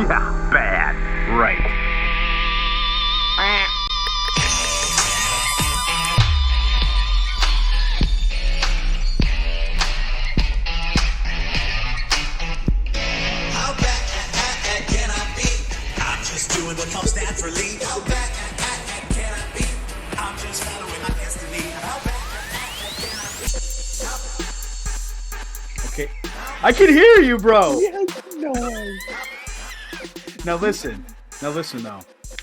Yeah, bad. Right. How bad can I be? I'm just doing what comes naturally. How bad can I be? I'm just following my destiny. How bad can I be? Okay. I can hear you, bro. Yes, no way. Now listen, though.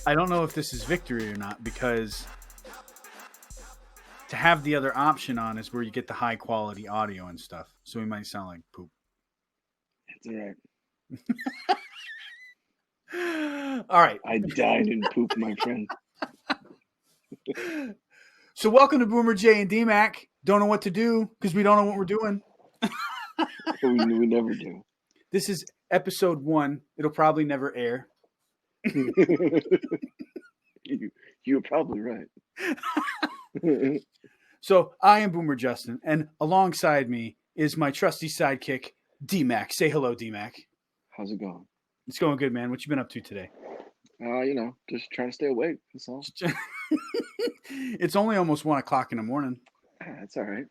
I don't know if this is victory or not, because to have the other option on is where you get the high quality audio and stuff. So we might sound like poop. That's all right. All right. I died in poop, my friend. So welcome to BoomerJ and DMAC. Don't know what to do because we don't know what we're doing. We never do. This is episode 1. It'll probably never air. You're probably right. So I am Boomer Justin, and alongside me is my trusty sidekick, DMAC. Say hello, DMAC. How's it going? It's going good, man. What you been up to today? Just trying to stay awake. That's all. It's only almost 1 o'clock in the morning. That's all right.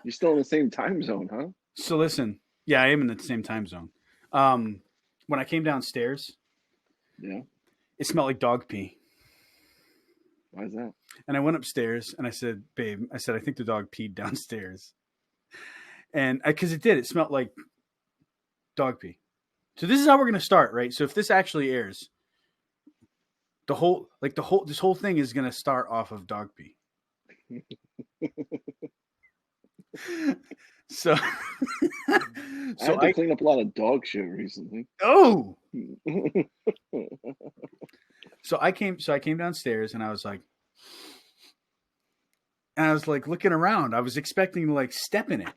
You're still in the same time zone, huh? So listen, yeah, I am in the same time zone. When I came downstairs, Yeah. it smelled like dog pee. Why is that? And I went upstairs and I said, babe, I think the dog peed downstairs. And because it did, it smelled like dog pee. So this is how we're going to start, right? So if this actually airs, this whole thing is going to start off of dog pee. So I had to clean up a lot of dog shit recently. Oh. So I came downstairs and I was like looking around. I was expecting to like step in it.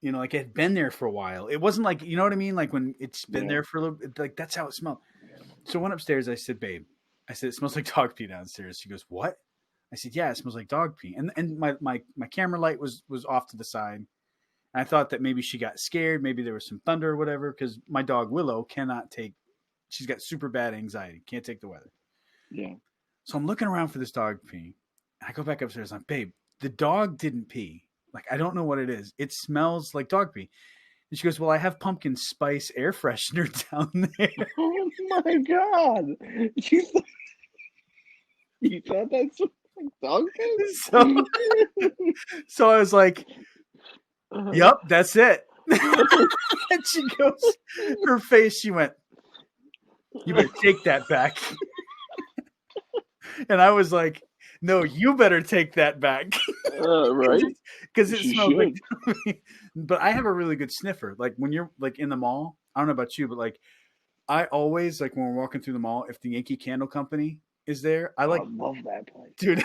You know, like it had been there for a while. It wasn't like, you know what I mean? Like when it's been there for a little bit, like that's how it smelled. So I went upstairs. I said, babe, it smells like dog pee downstairs. She goes, what? I said, yeah, it smells like dog pee. And my camera light was off to the side. And I thought that maybe she got scared. Maybe there was some thunder or whatever. Because my dog Willow she's got super bad anxiety. Can't take the weather. Yeah. So I'm looking around for this dog pee. I go back upstairs. I'm like, babe, the dog didn't pee. Like, I don't know what it is. It smells like dog pee. And she goes, well, I have pumpkin spice air freshener down there. Oh my God. You thought that's like dog pee? So I was like, yep, that's it. And she goes, her face, she went, you better take that back. And I was like, no, you better take that back. Right? Because it She smells like should. But I have a really good sniffer. Like when you're like in the mall, I don't know about you, but like I always, like when we're walking through the mall, if the Yankee Candle Company is there, I love that place. dude.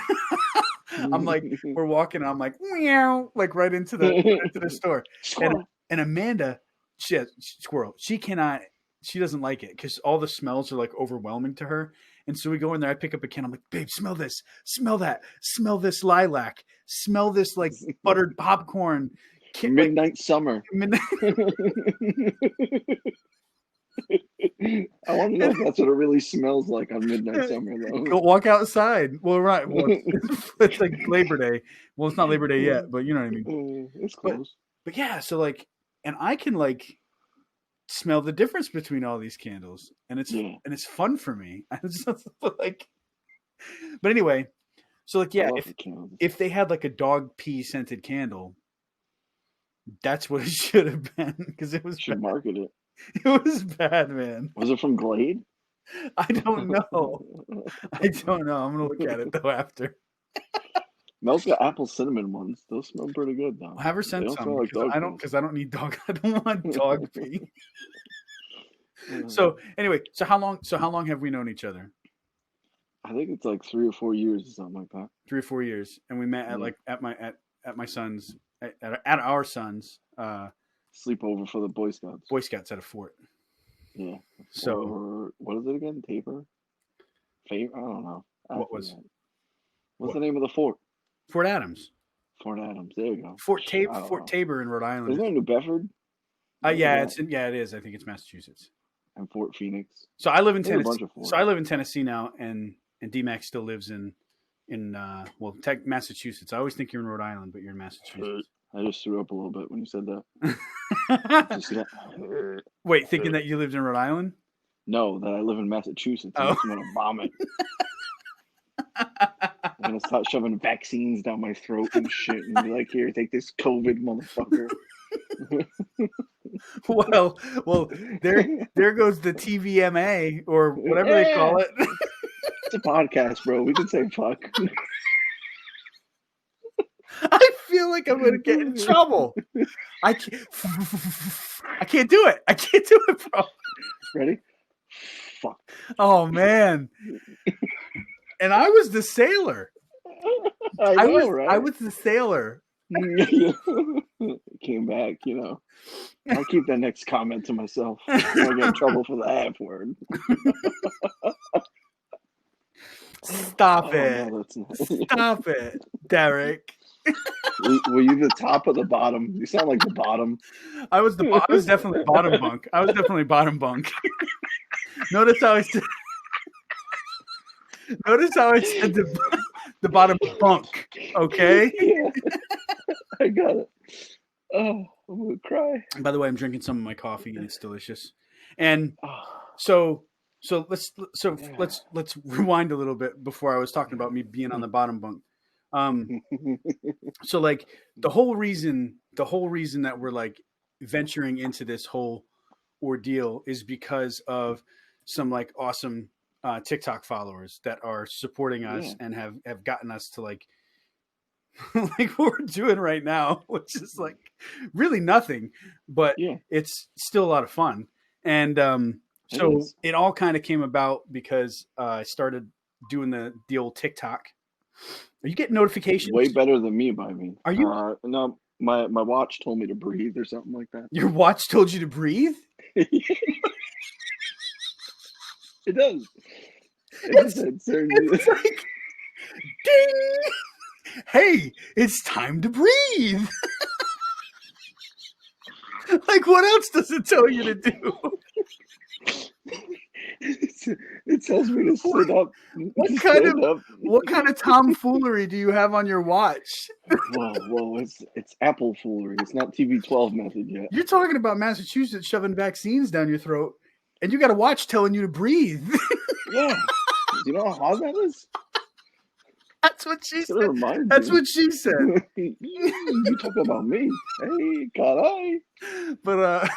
I'm like, we're walking, and I'm like, meow, like right into the store. And Amanda, squirrel. She doesn't like it because all the smells are like overwhelming to her. And so we go in there, I pick up a can. I'm like, babe, smell this, smell that, smell this lilac, smell this like buttered popcorn. Midnight summer. I want to know if that's what it really smells like on midnight summer, though. Go walk outside. Well, right. Well, it's like Labor Day. Well, it's not Labor Day yet, but you know what I mean. It's close. But yeah, so like, and I can like smell the difference between all these candles, and it's fun for me. Like, but anyway, so like, yeah, if they had like a dog pee scented candle, that's what it should have been, because it was should market it. It was bad, man. Was it from Glade? I don't know. I'm gonna look at it though after. Mel's got apple cinnamon ones. Those smell pretty good though. I'll have her send some because I don't need dog. I don't want dog pee. So anyway, so how long have we known each other? I think it's like 3 or 4 years or something like that. 3 or 4 years, and we met at my son's at our son's sleepover for the Boy Scouts. Boy Scouts at a fort. Yeah. So or, what is it again? Tabor? I don't know. What's the name of the fort? Fort Adams. Fort Adams. There you go. Fort Tabor in Rhode Island. Isn't it New Bedford? Yeah, it is. I think it's Massachusetts. and Fort Phoenix. So I live in There's a Tennessee. bunch of So I live in Tennessee now, and DMAC still lives in Massachusetts. I always think you're in Rhode Island, but you're in Massachusetts. I just threw up a little bit when you said that. Did you see that? Wait, thinking that you lived in Rhode Island? No, that I live in Massachusetts. I just want to vomit. I'm gonna start shoving vaccines down my throat and shit, and be like, "Here, take this COVID, motherfucker." Well, there goes the TVMA or whatever they call it. It's a podcast, bro. We can say fuck. I feel like I'm gonna get in trouble. I can't do it. I can't do it, bro. Ready? Fuck. Oh man. And I was the sailor. I know, right? I was the sailor. Came back, you know. I'll keep that next comment to myself. I get in trouble for the F word. Stop it. No, that's not. Stop it, Derek. Were you the top or the bottom? You sound like the bottom. I was definitely bottom bunk. I was definitely bottom bunk. Notice how I said the bottom bunk. Okay. Yeah. I got it. Oh, I'm gonna cry. By the way, I'm drinking some of my coffee and it's delicious. And so let's rewind a little bit before I was talking about me being on the bottom bunk. So like the whole reason that we're like venturing into this whole ordeal is because of some like awesome TikTok followers that are supporting us and have gotten us to like what we're doing right now, which is like really nothing, but it's still a lot of fun. And so it all kind of came about because I started doing the old TikTok. Are you getting notifications? Way better than me, by me. Are you? No, my watch told me to breathe or something like that. Your watch told you to breathe? It does. It's like, ding! Hey, it's time to breathe. Like, what else does it tell you to do? It tells me to sit up. What kind of tomfoolery do you have on your watch? Whoa! It's Apple foolery. It's not TB12 method yet. You're talking about Massachusetts shoving vaccines down your throat, and you got a watch telling you to breathe. Yeah. Do you know how hard that is? That's what she said. That's what she said. You talk about me. Hey, caray. But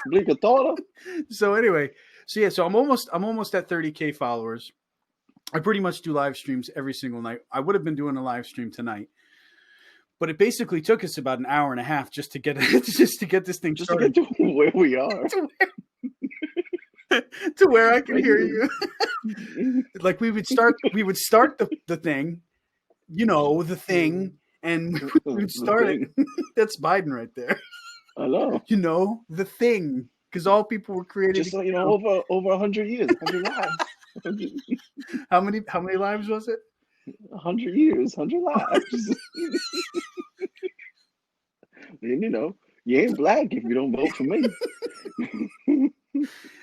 so anyway, so I'm almost at 30K followers. I pretty much do live streams every single night. I would have been doing a live stream tonight, but it basically took us about an hour and a half just to get this thing started. To get to where we are. To where I can hear you. Like we would start the thing, you know, the thing, and we would start it. That's Biden right there. I know. You know, the thing, because all people were created. Just so you know, over 100 years, 100 lives. How many lives was it? 100 years, 100 lives. And you know, you ain't black if you don't vote for me.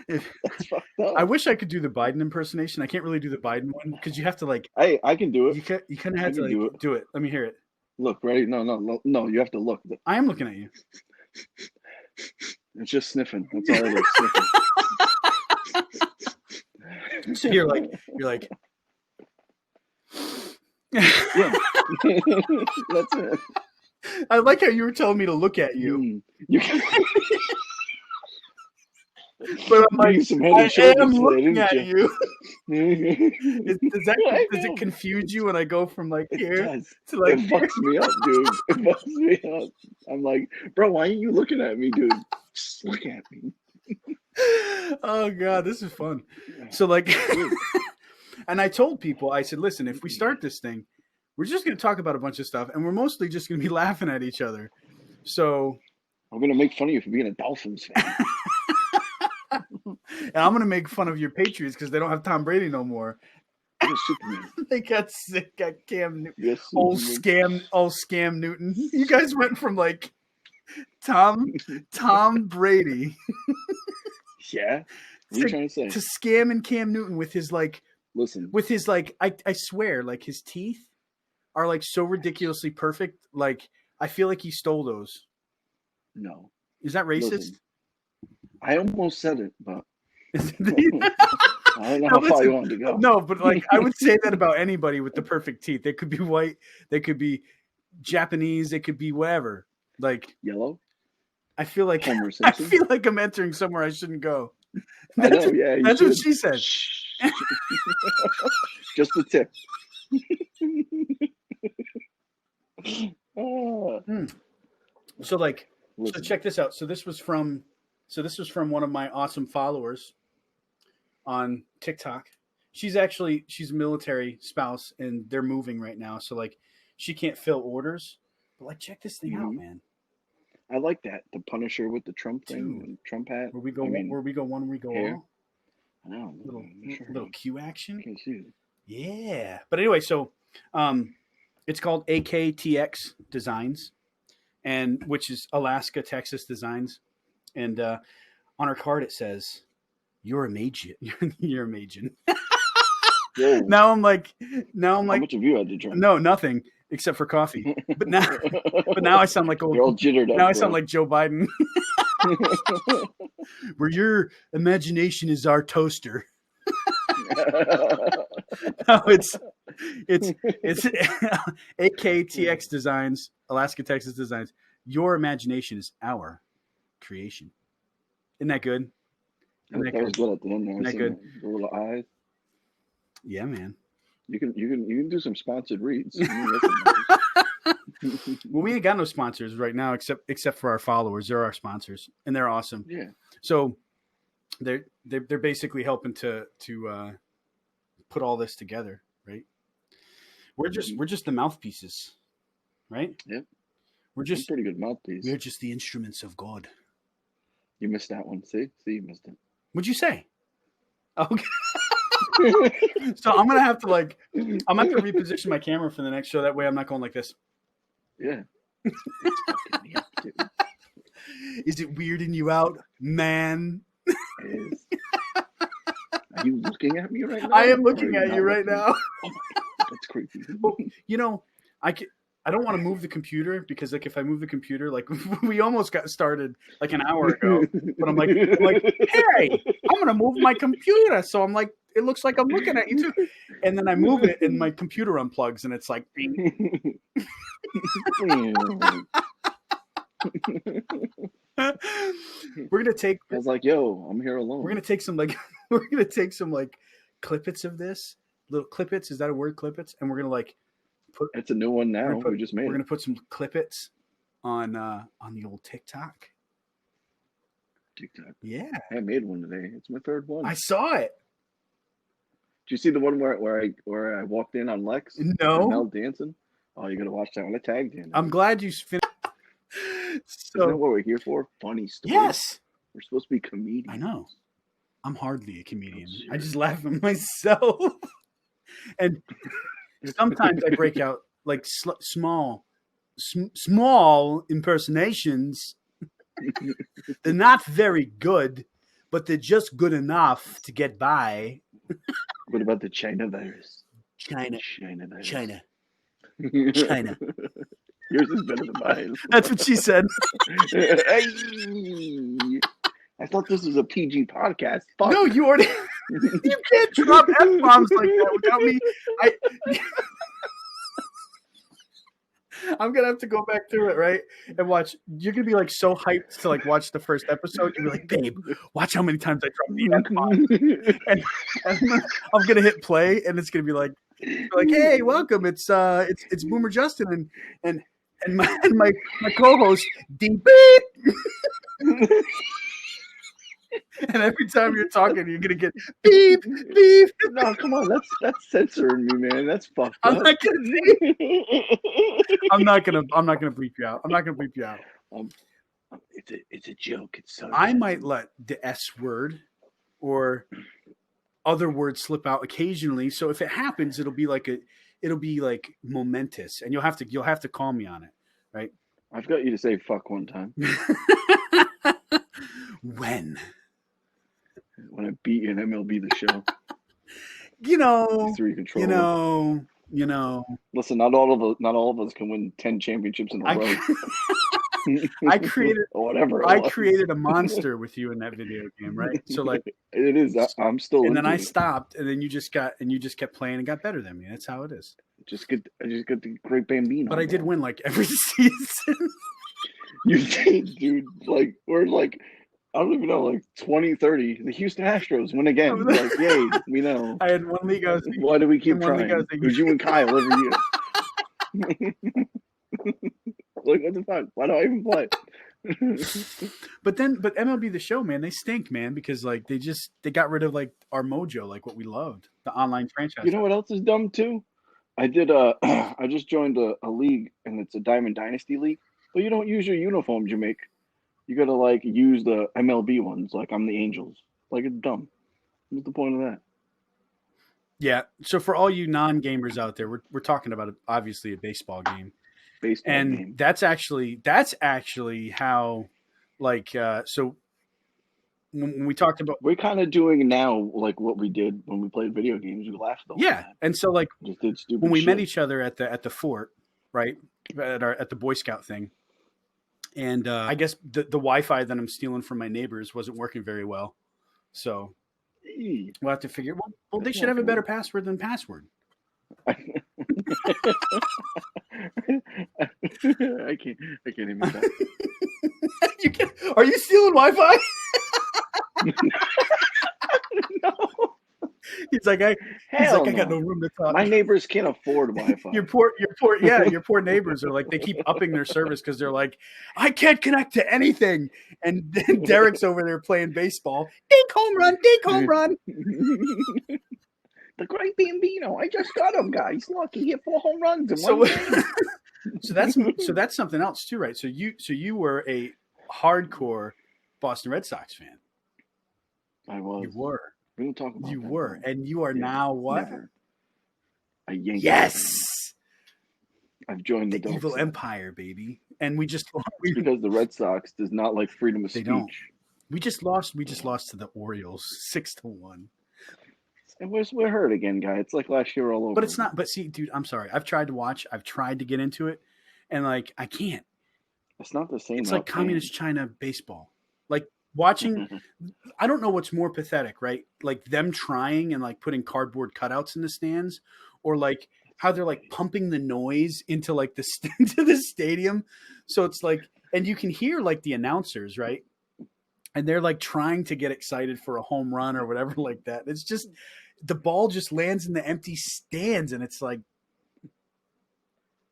That's fucked up. I wish I could do the Biden impersonation. I can't really do the Biden one because you have to like. Hey, I can do it. You kind of have to like, do it. Let me hear it. Look, ready? No. You have to look. I am looking at you. It's just sniffing. That's all it is. Sniffing. So you're like. Yeah. That's it. I like how you were telling me to look at you. But I'm like, I am looking at you. Does it confuse you when I go from like here to like? It fucks me up, dude. It fucks me up. I'm like, bro, why ain't you looking at me, dude? Just look at me. Oh god, this is fun. So like, and I told people, I said, listen, if we start this thing, we're just going to talk about a bunch of stuff, and we're mostly just going to be laughing at each other. So I'm going to make fun of you for being a Dolphins fan. And I'm going to make fun of your Patriots because they don't have Tom Brady no more. They got sick, got Cam Newton. Yes, old Scam Newton. You guys went from like Tom Brady. Yeah. What are you trying to say? To scam and Cam Newton with his like. Listen. With his like, I swear, like his teeth are like so ridiculously perfect. Like I feel like he stole those. No. Is that racist? Listen, I almost said it, but I don't know how far you wanted to go. No, but like I would say that about anybody with the perfect teeth. They could be white, they could be Japanese, they could be whatever. Like yellow. I feel like Homer I Simpson. feel like I'm entering somewhere I shouldn't go. I know, yeah. That's what she said. Just the tip. So like, Listen. so check this out. So this was from one of my awesome followers on TikTok. She's a military spouse and they're moving right now. So like she can't fill orders, but like, check this thing out, man. I like that. The Punisher with the Trump thing, and Trump hat. Where we go one, we go hair. all. I know. Little Q action. Can't see it. Yeah. But anyway, so it's called AKTX Designs, and which is Alaska, Texas Designs. And on her card it says, "You're a Majin." You're a Majin. Now I'm like, how much have you had to drink? No, nothing except for coffee. But now I sound like You're all jittered up. Now I sound like Joe Biden. Where your imagination is our toaster. No, it's AKTX Designs, Alaska, Texas Designs. Your imagination is our creation. Isn't that good? That was good at the end there. Isn't that good? The little eyes. Yeah, man. You can do some sponsored reads. Well, we ain't got no sponsors right now, except for our followers. They're our sponsors, and they're awesome. Yeah. So they're basically helping to put all this together, right? We're just the mouthpieces, right? Yep. We're just pretty good mouthpiece. We're just the instruments of God. You missed that one. See, you missed it. What'd you say? Okay. So I'm gonna have to reposition my camera for the next show. That way, I'm not going like this. Yeah. Is it weirding you out, man? It is. Are you looking at me right now? I am looking at you right now. Oh my God, that's creepy. Well, you know, I don't want to move the computer because like if I move the computer, like we almost got started like an hour ago, but I'm like, hey, I'm gonna move my computer, so I'm like, it looks like I'm looking at you too, and then I move it and my computer unplugs and it's like. We're gonna take. I was like, "Yo, I'm here alone." We're gonna take some clippets of this. Little clippets, is that a word? Clippets, and we're gonna put. It's a new one now. We just made it. We're gonna put some clippets on the old TikTok. TikTok. Yeah, I made one today. It's my third one. I saw it. Did you see the one where I walked in on Lex? No. Mel dancing. Oh, you gotta watch that one. I tagged you. I'm glad you finished. So, isn't that what we're here for? Funny stories. Yes. We're supposed to be comedians. I know. I'm hardly a comedian. I just laugh at myself. And sometimes I break out like small impersonations. They're not very good, but they're just good enough to get by. What about the China virus? China virus. China. Yours is better than mine. That's what she said. Hey, I thought this was a PG podcast. Fuck. No, you already. You can't drop F-bombs like that without me. I'm gonna have to go back through it, right? And watch. You're gonna be like so hyped to like watch the first episode. You're like, babe, watch how many times I drop the F-bomb. And I'm gonna hit play, and it's gonna be like, hey, welcome. It's Boomer Justin and my co-host D Beep. And every time you're talking, you're gonna get beep beep. No, come on, that's censoring me, man. That's fucked up. I'm not gonna bleep you out. I'm not gonna bleep you out. It's a joke. It's so. I might let the S word or other words slip out occasionally. So if it happens, it'll be like momentous, and you'll have to call me on it, right? I've got you to say fuck one time. When? When I beat you in MLB The Show. You know, Through your controller. you know. Listen, not all of us can win 10 championships in a row. I created or whatever. I created a monster with you in that video game, right? So like it is. I'm still. And then I stopped, and then you just kept playing and got better than me. That's how it is. I just got the great Bambino. But I did win like every season. You did, dude. Like we're like. I don't even know, like 20, 30. The Houston Astros win again. Like, yay, we know. I had one league. Why do we keep trying? It was you and Kyle every year. Like, what the fuck? Why do I even play? But MLB The Show, man, they stink, man, because like they got rid of like our mojo, like what we loved, the online franchise. You know what else is dumb too? I just joined a league, and it's a Diamond Dynasty league. But you don't use your uniforms you make. You gotta like use the MLB ones, like I'm the Angels. Like it's dumb. What's the point of that? Yeah. So for all you non-gamers out there, we're talking about obviously a baseball game. Game. That's actually how, like, so when we talked about, we're kind of doing now like what we did when we played video games. We laughed all yeah, that. And so like just did stupid when we shit. met each other at the fort, right, at the Boy Scout thing. And I guess the Wi-Fi that I'm stealing from my neighbors wasn't working very well. So we'll have to figure. Well, they should have a better password than password. I can't even. Are you stealing Wi-Fi? No. He's like, I got no room to talk. My neighbors can't afford Wi-Fi. Your poor neighbors are like, they keep upping their service because they're like, I can't connect to anything. And then Derek's over there playing baseball. Dink home run, dink home run. The great Bambino. I just got him, guys. Look, he hit 4 home runs in one game. So that's something else too, right? So you were a hardcore Boston Red Sox fan. I was. You were. We don't talk about you that. were, and you are now what? Never. A Yankee. Yes. I've joined the evil side. empire, baby. And it's because the Red Sox does not like freedom of speech. Don't. We just lost to the Orioles 6-1. And we're hurt again, guy. It's like last year all over. But it's not. But see, dude, I'm sorry. I've tried to watch. I've tried to get into it, and like I can't. It's not the same. It's like communist China baseball. Like watching. I don't know what's more pathetic, right? Like them trying and like putting cardboard cutouts in the stands, or like how they're like pumping the noise into like into the stadium. So it's like, and you can hear like the announcers, right? And they're like trying to get excited for a home run or whatever like that. It's just the ball just lands in the empty stands, and it's like,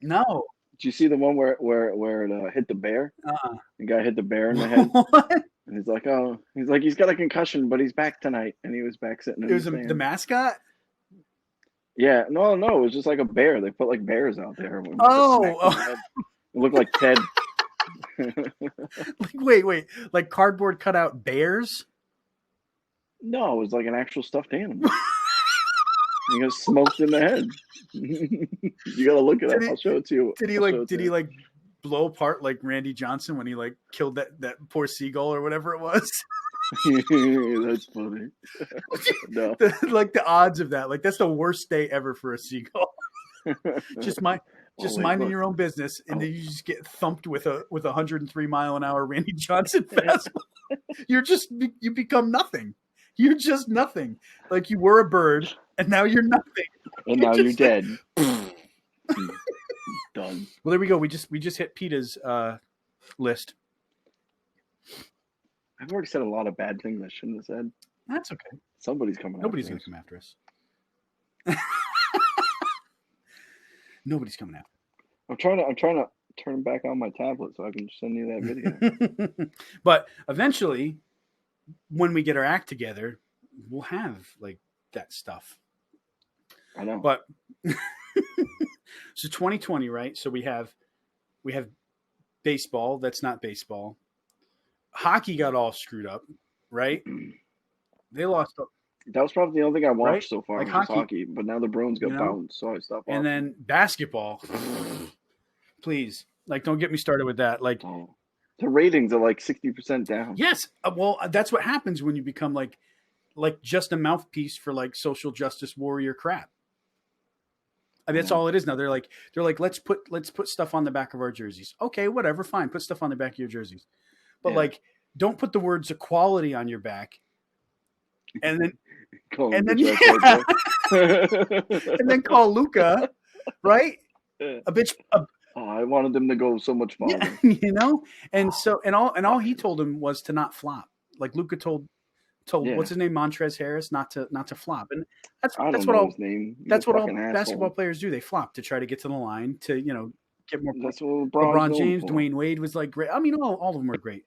no. Did you see the one where it hit the bear? The guy hit the bear in the head. What? And he's like, he's got a concussion, but he's back tonight, and he was back sitting. It was the mascot. Yeah, no, it was just like a bear. They put like bears out there. Oh. It looked like Ted. Like, wait, like cardboard cutout bears? No, it was like an actual stuffed animal. He got smoked in the head. You gotta look it up. I'll show it to you. Did he like blow apart like Randy Johnson when he like killed that poor seagull or whatever it was? That's funny. No. Like the odds of that, like that's the worst day ever for a seagull. Just minding your own business, and then you just get thumped with a 103 mile an hour Randy Johnson fastball. You become nothing. You're just nothing. Like you were a bird, and now you're nothing. And now you're dead. Done. Well, there we go. We just hit PETA's list. I've already said a lot of bad things I shouldn't have said. That's okay. Somebody's coming. Nobody's going to come after us. Nobody's coming after. I'm trying to turn back on my tablet so I can send you that video. But eventually, when we get our act together, we'll have like that stuff. I know. But so 2020, right? So we have baseball. That's not baseball. Hockey got all screwed up, right? They lost. That was probably the only thing I watched right? so far. Like was hockey, but now the Bruins got bounced, so I stopped watching. And then basketball. Please, like, don't get me started with that. Like, the ratings are like 60% down. Yes, well, that's what happens when you become like like just a mouthpiece for like social justice warrior crap. I mean, that's all it is now. They're like, let's put stuff on the back of our jerseys. Okay, whatever, fine. Put stuff on the back of your jerseys. But like, don't put the words equality on your back. And then and then call Luca, right? A bitch. I wanted them to go so much farther. Yeah, you know? And so all he told him was to not flop. Like Luca told what's his name, Montrezl Harris, not to flop. And that's what all basketball players do. They flop to try to get to the line to, you know, get more points. LeBron James, Dwayne Wade was like great. I mean, all of them were great.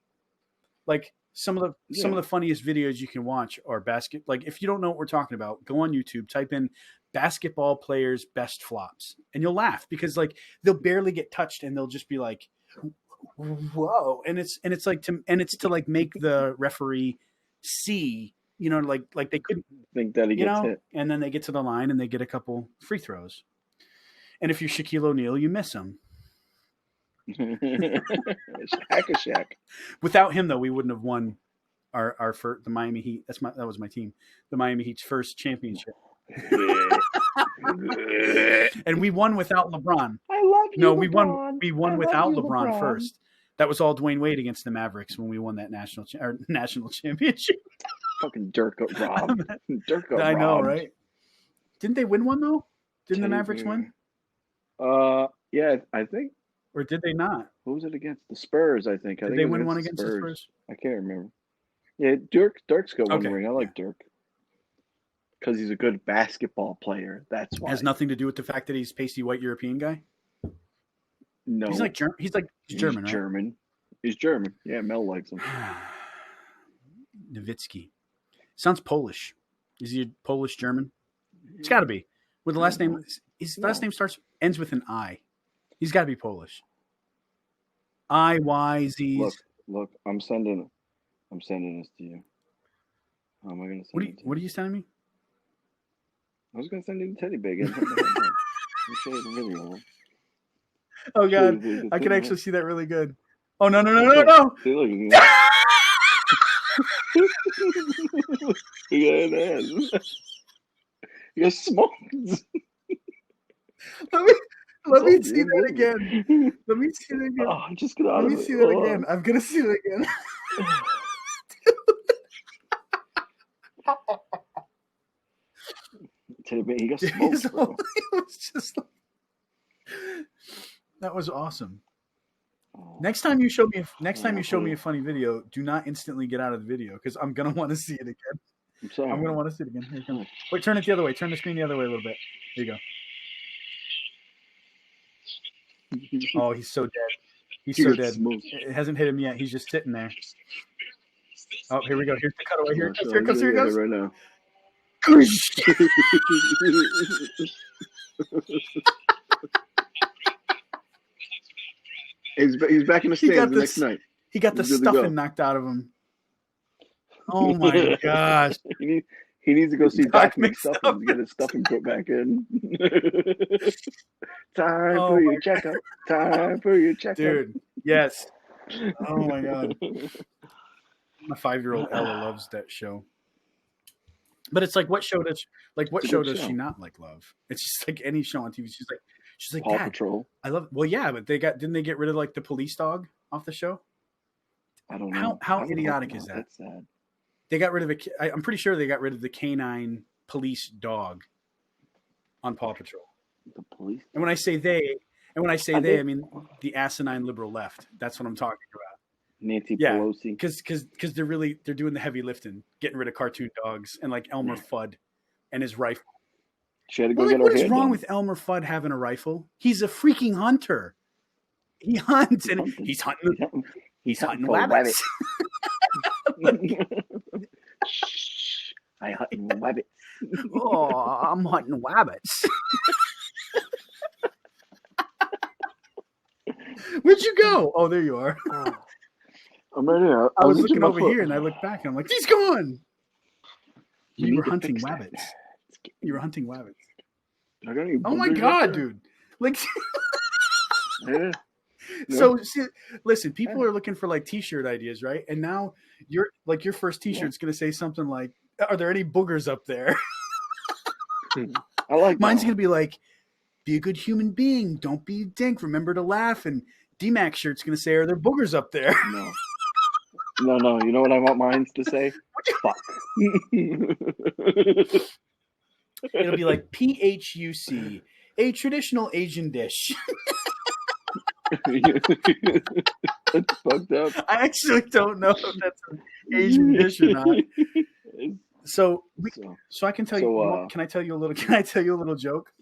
Like some of the funniest videos you can watch are like if you don't know what we're talking about, go on YouTube, type in basketball players best flops, and you'll laugh because like they'll barely get touched and they'll just be like, whoa, and it's to like make the referee see, you know, like they couldn't think that he gets hit, and then they get to the line and they get a couple free throws, and if you're Shaquille O'Neal, you miss them. Hack-a-Shaq. Without him, though, we wouldn't have won our first, the Miami Heat. That was my team. The Miami Heat's first championship. And we won without LeBron. I love you. No, LeBron. we won without LeBron first. That was all Dwayne Wade against the Mavericks when we won that national championship. Fucking Dirk got robbed. Dirk got robbed. I know, right? Didn't they win one though? Didn't the Mavericks win? Yeah, I think. Or did they not? Who was it against? The Spurs, I think. Did they win one against the Spurs? I can't remember. Yeah, Dirk's got one ring. I like Dirk. Because he's a good basketball player. That's why. It has nothing to do with the fact that he's pasty white European guy? No. He's German, right? He's German. Yeah, Mel likes him. Nowitzki. Sounds Polish. Is he Polish German? It's got to be. With the last name, his last name ends with an I. He's got to be Polish. IYZ. Look, I'm sending this to you. How am I going to send it? What are you sending me? I was going to send you the teddy bear again. Let me show you the video. Oh God, I can actually see that really good. Oh no! See, look. You got smoked. Let me see that again. Let me see it again. Oh, just get out of it. Let me see that again. I'm gonna see it again. He got smoked. Bro. It was just like, that was awesome. Next time you show me a funny video, do not instantly get out of the video because I'm gonna want to see it again. I'm sorry. I'm gonna want to see it again. Here it comes. Wait, turn it the other way. Turn the screen the other way a little bit. Here you go. Oh, he's so dead. He's so dead. Smooth. It hasn't hit him yet. He's just sitting there. Oh, here we go. Here's the cutaway. Here it goes. Right now. He's back in the stands the next night. He got the stuffing knocked out of him. Oh my gosh. He needs to go see Doc McStuffins to get his stuffing put back in. Time for your checkup. Time for your checkup. Dude, yes. Oh my God. My 5-year-old Ella loves that show. But it's like, what show does she not like love? It's just like any show on TV. She's like, Paw Dad, Patrol. I love. Well, yeah, but didn't they get rid of like the police dog off the show? I don't know. How idiotic is that? That's sad. They got rid of I'm pretty sure they got rid of the canine police dog on Paw Patrol. The police. And when I say they, I mean the asinine liberal left. That's what I'm talking about. Nancy Pelosi. Because they're doing the heavy lifting, getting rid of cartoon dogs and like Elmer Fudd and his rifle. She had to go get her What is wrong with Elmer Fudd having a rifle? He's a freaking hunter. He hunts and he's hunting rabbits. I hunting rabbits. Oh, I'm hunting rabbits. Where'd you go? Oh, there you are. I'm right here. I was looking over here and I looked back and I'm like, he's gone. You were hunting rabbits. You were hunting rabbits. Oh my God, dude. Like, yeah. So listen, people are looking for like t-shirt ideas, right? And now your first t-shirt's going to say something like are there any boogers up there? I like Mine's that going to be like, be a good human being. Don't be a dink. Remember to laugh. And DMAC shirt's going to say, are there boogers up there? one. No. You know what I want mine to say? Fuck. It'll be like PHUC, a traditional Asian dish. That's fucked up. I actually don't know if that's an Asian dish or not. So I can tell you. Can I tell you a little? Can I tell you a little joke?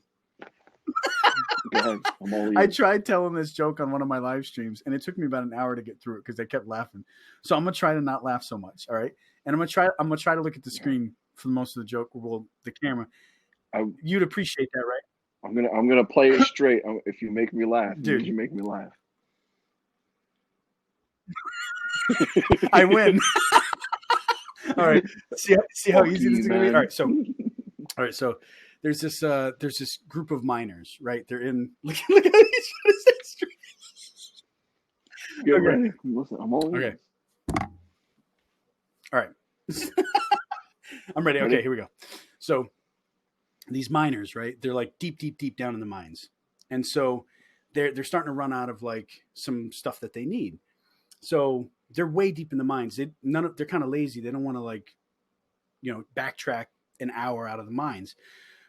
Go ahead. I'm all I ears. tried telling this joke on one of my live streams, and it took me about an hour to get through it because they kept laughing. So I'm gonna try to not laugh so much. All right, and I'm gonna try to look at the screen for most of the joke. Well, the camera. You'd appreciate that, right? I'm gonna play it straight. If you make me laugh, Dude, you make me laugh. I win. All right. See how easy this is gonna be. All right. So there's this group of miners, right? They're in. Look how he's trying to say straight. Get Okay. ready. Listen, I'm all ears. Okay. All right. I'm ready. Okay, here we go. So these miners, right? They're like deep down in the mines. And so they're starting to run out of like some stuff that they need. So they're way deep in the mines. They're kind of lazy. They don't want to like, backtrack an hour out of the mines.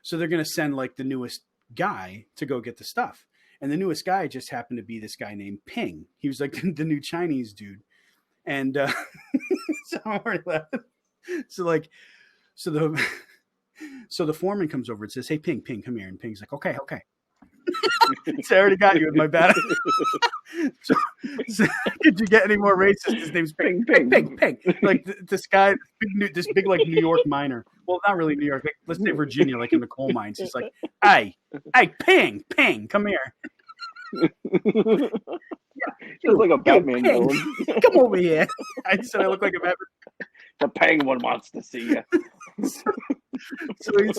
So they're going to send like the newest guy to go get the stuff. And the newest guy just happened to be this guy named Ping. He was like the new Chinese dude. And so I'm already laughing. So the foreman comes over and says, "Hey, Ping, come here." And Ping's like, okay. So I already got you with my bad. so did you get any more racist? His name's Ping. Like this guy, this big like New York miner. Well, not really New York. Like, let's say Virginia, like in the coal mines. He's like, hey, Ping, come here. Feels like a Batman Ping, villain. come over here. I said I look like a Batman. The penguin wants to see you. So he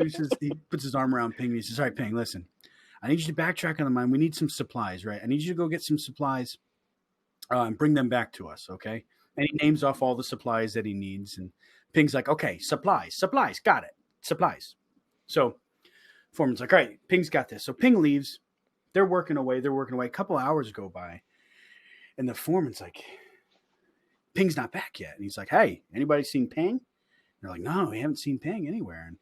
says, he puts his arm around Ping and he says, "All right, Ping, listen, I need you to backtrack on the mine. We need some supplies, right? I need you to go get some supplies and bring them back to us, okay?" And he names off all the supplies that he needs. And Ping's like, "Okay, supplies, got it, supplies." So foreman's like, "All right, Ping's got this." So Ping leaves. They're working away. A couple of hours go by. And the foreman's like, "Ping's not back yet." And he's like, "Hey, anybody seen Ping?" And they're like, "No, we haven't seen Ping anywhere." And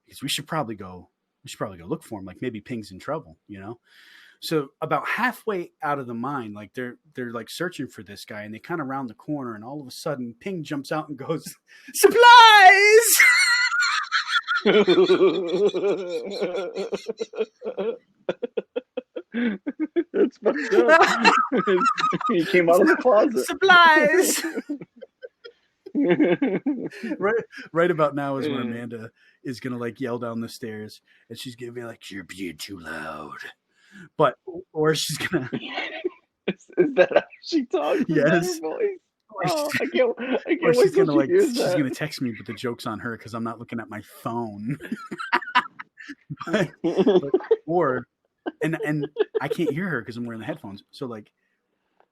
because we should probably go look for him. Like maybe Ping's in trouble, So about halfway out of the mine, like they're like searching for this guy, and they kind of round the corner, and all of a sudden Ping jumps out and goes, "Supplies!" That's fucked up. He came out of the closet. Supplies. Right about now is when Amanda is gonna like yell down the stairs, and she's gonna be like, "You're being too loud," or she's gonna. Is that how she talks? Yes. I can't Or wait she's till gonna she hears she's that. gonna text me, but the joke's on her because I'm not looking at my phone. And I can't hear her because I'm wearing the headphones. So like,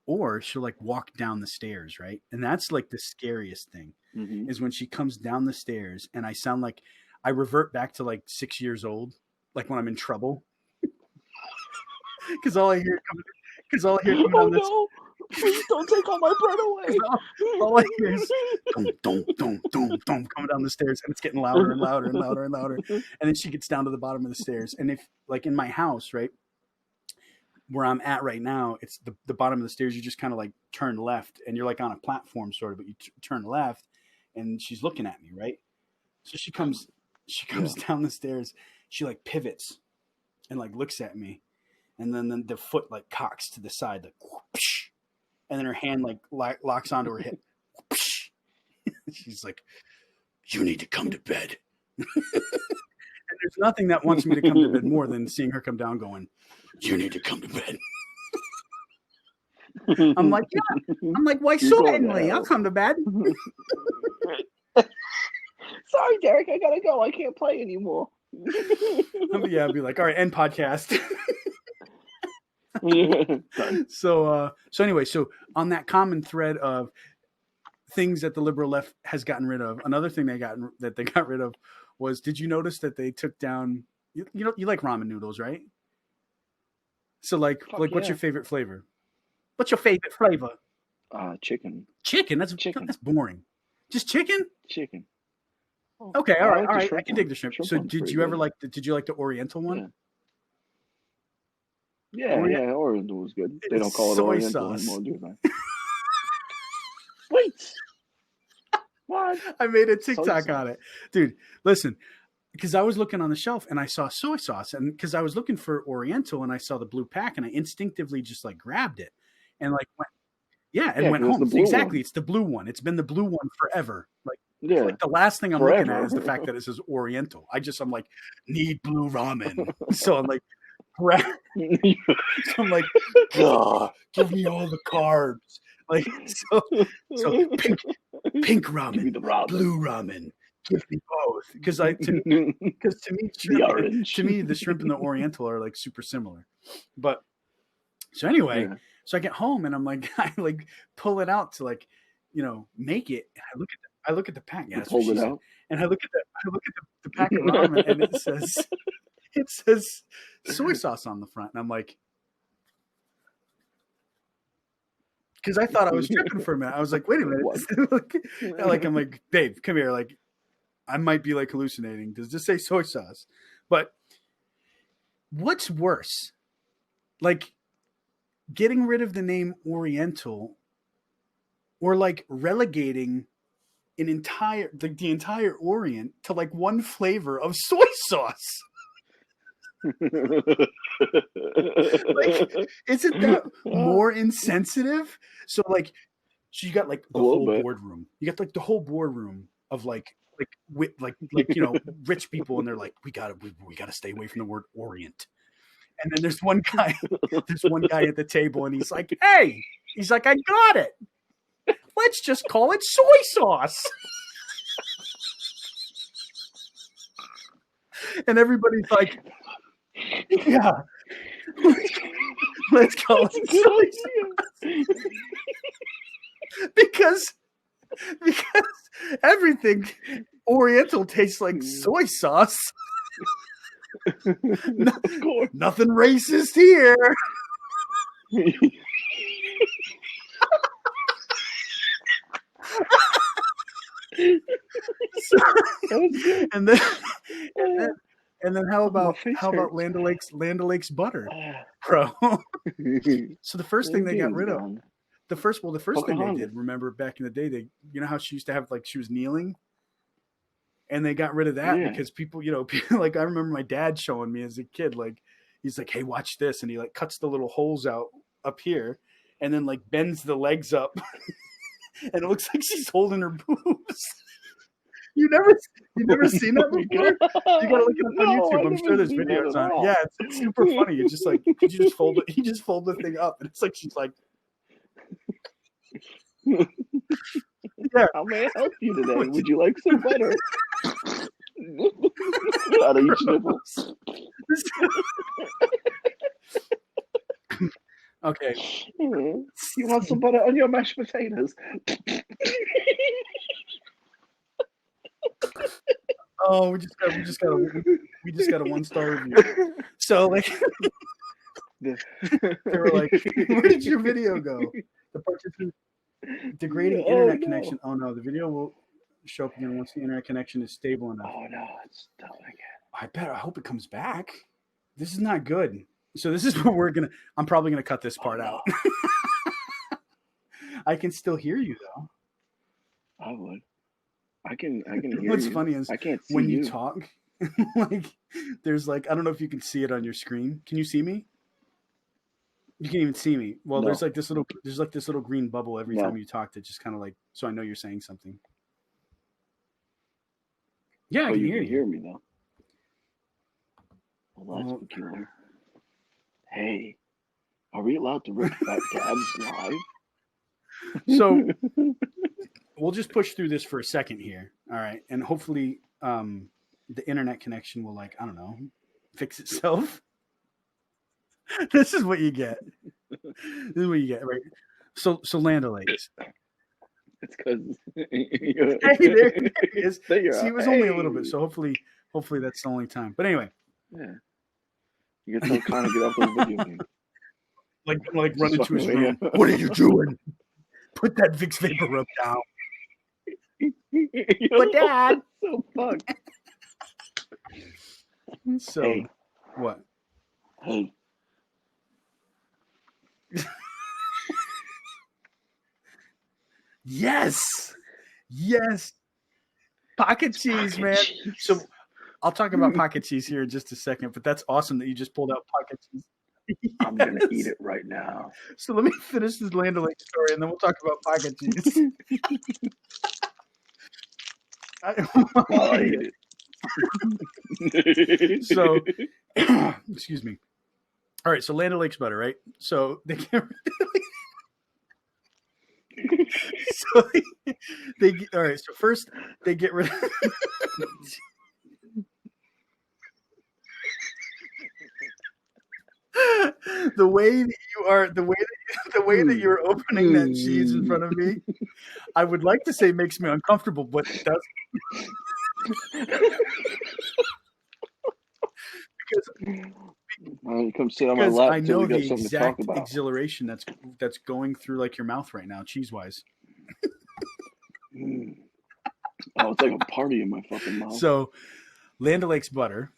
or she'll like walk down the stairs, right? And that's like the scariest thing is when she comes down the stairs and I sound like I revert back to like 6 years old, like when I'm in trouble. Because all I hear coming down this. No. Please don't take all my bread away. All I hear is dum, coming down the stairs, and it's getting louder and louder and louder and louder. And then she gets down to the bottom of the stairs. And if, like in my house, right, where I'm at right now, it's the bottom of the stairs, you just kind of like turn left, and you're like on a platform sort of, but you turn left, and she's looking at me, right? So she comes down the stairs, she like pivots and like looks at me, and then the foot like cocks to the side, like whoosh, and then her hand like locks onto her hip. She's like, "You need to come to bed." And there's nothing that wants me to come to bed more than seeing her come down going, "You need to come to bed." I'm like, "Yeah." I'm like, "Why certainly? I'll come to bed." Sorry, Derek, I gotta go. I can't play anymore. Yeah, I'd be like, "All right, end podcast." So anyway, so on that common thread of things that the liberal left has gotten rid of. Another thing they got rid of was, did you notice that they took down, you know, you like ramen noodles, right? So what's your favorite flavor? What's your favorite flavor? Chicken. Chicken? That's boring. Just chicken? Chicken. Okay, all right. I can one. dig the shrimp. So did you ever did you like the Oriental one? Yeah, Oriental was good. They don't call it soy Oriental sauce anymore, do they? Wait. What? I made a TikTok on it. Dude, listen, because I was looking on the shelf and I saw soy sauce, and because I was looking for Oriental and I saw the blue pack and I instinctively just like grabbed it and like went home. Exactly. It's the blue one. It's been the blue one forever. Like the last thing I'm looking at is the fact that it says Oriental. I'm like, need blue ramen. So I'm like, so I'm like, give me all the carbs. Like so pink ramen, blue ramen. Give me both, because to me, the shrimp and the Oriental are like super similar. But so anyway, so I get home and I'm like, I like pull it out to like, you know, make it. And I look at the pack. Yeah, hold it out. And I look at the pack of ramen, and it says soy sauce on the front, and I'm like, because I thought I was tripping for a minute. I was like, wait a minute. I'm like, babe, come here. Like, I might be like hallucinating. Does this say soy sauce? But what's worse? Like getting rid of the name Oriental, or like relegating the entire Orient to like one flavor of soy sauce. Like, isn't that more insensitive? So you got like the whole boardroom. You got like the whole boardroom of like you know, rich people, and they're like, we gotta stay away from the word Orient. And then there's one guy at the table, and he's like, hey, I got it. Let's just call it soy sauce. And everybody's like, yeah, let's call it soy sauce. because everything Oriental tastes like soy sauce. Nothing racist here. And then how about Land O'Lakes butter, bro? So the first thing they got rid of, the first thing they did, remember back in the day, you know how she used to have, like, she was kneeling, and they got rid of that because people, you know, like, I remember my dad showing me as a kid, like, he's like, hey, watch this, and he like cuts the little holes out up here, and then like bends the legs up, and it looks like she's holding her boobs. You never seen that before? You gotta look it up on YouTube. I'm sure there's videos on it. Yeah, it's super funny. It's just like, you just fold it. You just fold the thing up, and it's like she's like, yeah. How may I help you today? Would you like some butter? Out of each nipple. Okay. You want some butter on your mashed potatoes? Oh, we just got a 1-star review. So like, they were like, where did your video go? The participant degrading internet connection. Oh no, the video will show up again once the internet connection is stable enough. Oh no, it's still again. I hope it comes back. This is not good. So this is what I'm probably gonna cut this part out. I can still hear you though. I would. I can hear What's you. funny is I can't see when you talk, like there's like, I don't know if you can see it on your screen. Can you see me? You can't even see me. Well, No. there's like this little green bubble every time you talk that just kind of like, so I know you're saying something. Yeah, I can you hear can you. hear me though. Well, that's peculiar. Hey, are we allowed to rip fat dabs live? So we'll just push through this for a second here. All right. And hopefully the internet connection will, like, I don't know, fix itself. This is what you get. This is what you get, right? So Land O'Lakes. It's because Hey, there he is. See, it was only a little bit, so hopefully that's the only time. But anyway, yeah, you get so trying to get off those video games. Like run into his fucking room. way. What are you doing? Put that Vicks Vapor Rub down. But Dad, so fucked. So Hey. what? Hey, Yes. Pocket cheese, man. So I'll talk about pocket cheese here in just a second, but that's awesome that you just pulled out pocket cheese. I'm gonna Yes. eat it right now. So let me finish this Land O'Lakes story, and then we'll talk about pocket cheese. While I eat it. So, excuse me. All right, so Land O'Lakes butter, right? So they get so they all right. So first they get rid of the way that you are, the way that you're opening that cheese in front of me. I would like to say makes me uncomfortable, but it doesn't. Why don't you come sit on my Because lap I till know we got the something to talk exact about? exhilaration that's going through like your mouth right now, cheese wise. Oh, it's like a party in my fucking mouth. So, Land O'Lakes butter.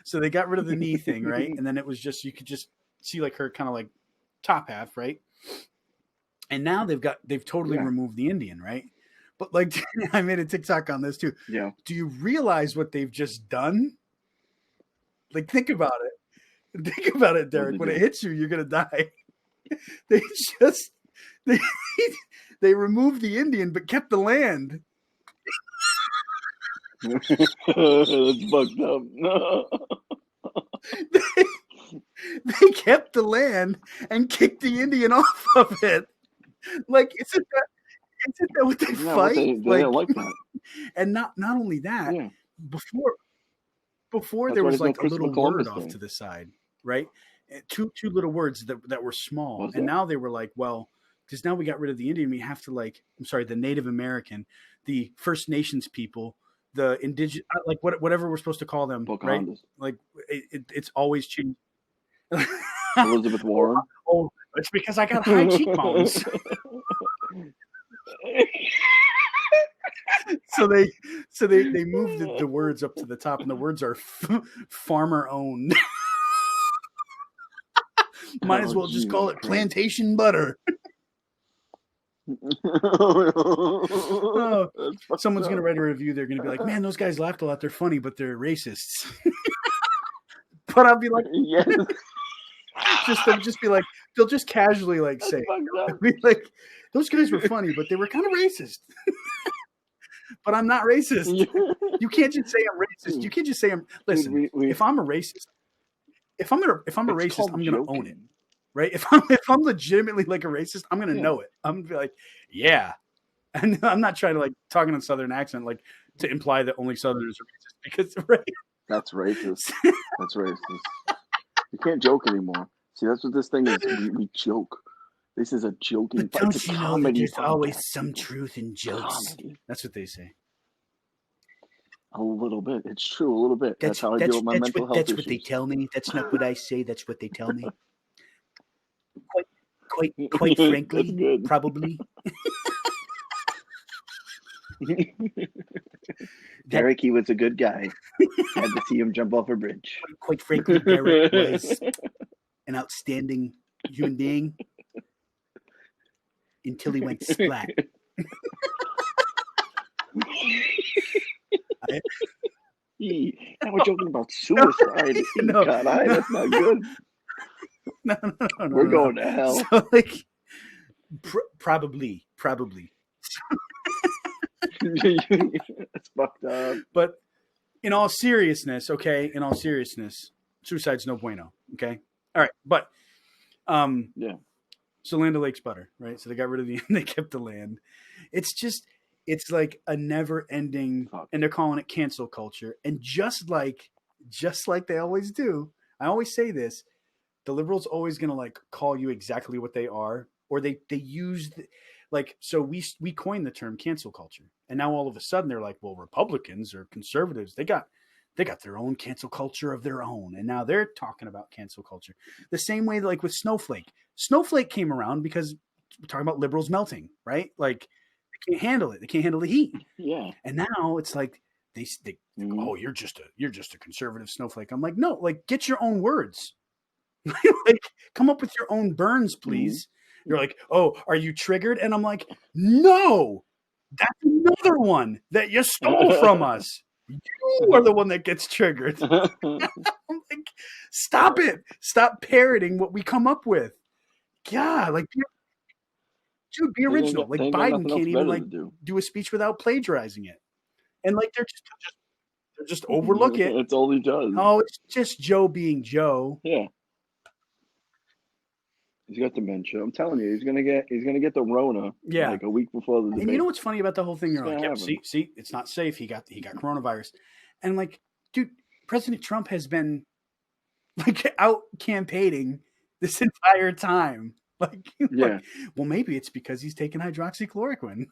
So they got rid of the knee thing, right? And then it was just, you could just see like her kind of like top half, right? And now they've totally removed the Indian, right? But like, I made a TikTok on this too. Yeah. Do you realize what they've just done? Like, think about it. Think about it, Derek. When it hits you, you're gonna die. They just they removed the Indian but kept the land. That's fucked up. They kept the land and kicked the Indian off of it. Like, isn't that what they fight? They don't like that. And not only that, Yeah. before That's there why was there's no like a little Christopher word Columbus off Day. to the side, right? Two little words that were small. Was And there? now they were like, well, because now we got rid of the Indian, we have to the Native American, the First Nations people, the indigenous, like whatever we're supposed to call them, right? Pocahontas. Like it's always changed. Elizabeth Warren. Oh, it's because I got high cheekbones. So they moved the words up to the top, and the words are farmer owned. Might as well just call it plantation butter. Oh, someone's gonna write a review. They're gonna be like, "Man, those guys laughed a lot. They're funny, but they're racists." But I'll be like, Yes. they'll just be like, they'll just casually like say, Fucked be like, "Those guys were funny, but they were kind of racist." But I'm not racist. You can't just say I'm racist. You can't just say I'm. Listen, if I'm a racist, if I'm a racist, I'm gonna own it, right? If I'm legitimately like a racist, I'm gonna know it. I'm gonna be like, yeah. And I'm not trying to like talk in a Southern accent, like to imply that only Southerners are racist, because right. That's racist. That's racist. You can't joke anymore. See, that's what this thing is. We joke. This is a joking. But don't it's a you know that comedy there's always podcast. some truth in jokes? Comedy. That's what they say. A little bit. It's true. A little bit. That's how I deal with my mental health That's issues. what they tell me. That's not what I say. That's what they tell me. Quite frankly, good. probably. Derek, he was a good guy. Had to see him jump off a bridge. Quite frankly, Derek was an outstanding human being until he went splat. Now we're joking about suicide. No, That's not good. No, We're going to hell. So, like, probably. That's fucked up. But in all seriousness, suicide's no bueno. Okay, all right, but Yeah. So Land O'Lakes butter, right? So they got rid of they kept the land. It's like a never-ending, and they're calling it cancel culture. And just like they always do, I always say this: the liberals always gonna like call you exactly what they are, or they use like, so we coined the term cancel culture, and now all of a sudden they're like, well, Republicans or conservatives, they got their own cancel culture of their own, and now they're talking about cancel culture. The same way, like with Snowflake. Snowflake came around because we're talking about liberals melting, right? Like they can't handle it. They can't handle the heat. Yeah. And now it's like they oh, you're just a conservative snowflake. I'm like, no, like get your own words. Like come up with your own burns, please. You're like, oh, are you triggered? And I'm like, no, that's another one that you stole from us. You are the one that gets triggered. I'm like, stop it. Stop parroting what we come up with. God, like, dude, be original. Like Biden can't even like do a speech without plagiarizing it. And like they're just overlook it. That's all he does. Oh, it's just Joe being Joe. Yeah. He's got dementia. I'm telling you, he's gonna get the Rona. Yeah. Like a week before the debate. And you know what's funny about the whole thing? You're like, gonna yeah, see, it's not safe. He got coronavirus. And like, dude, President Trump has been like out campaigning this entire time. Like, yeah. Well, maybe it's because he's taking hydroxychloroquine.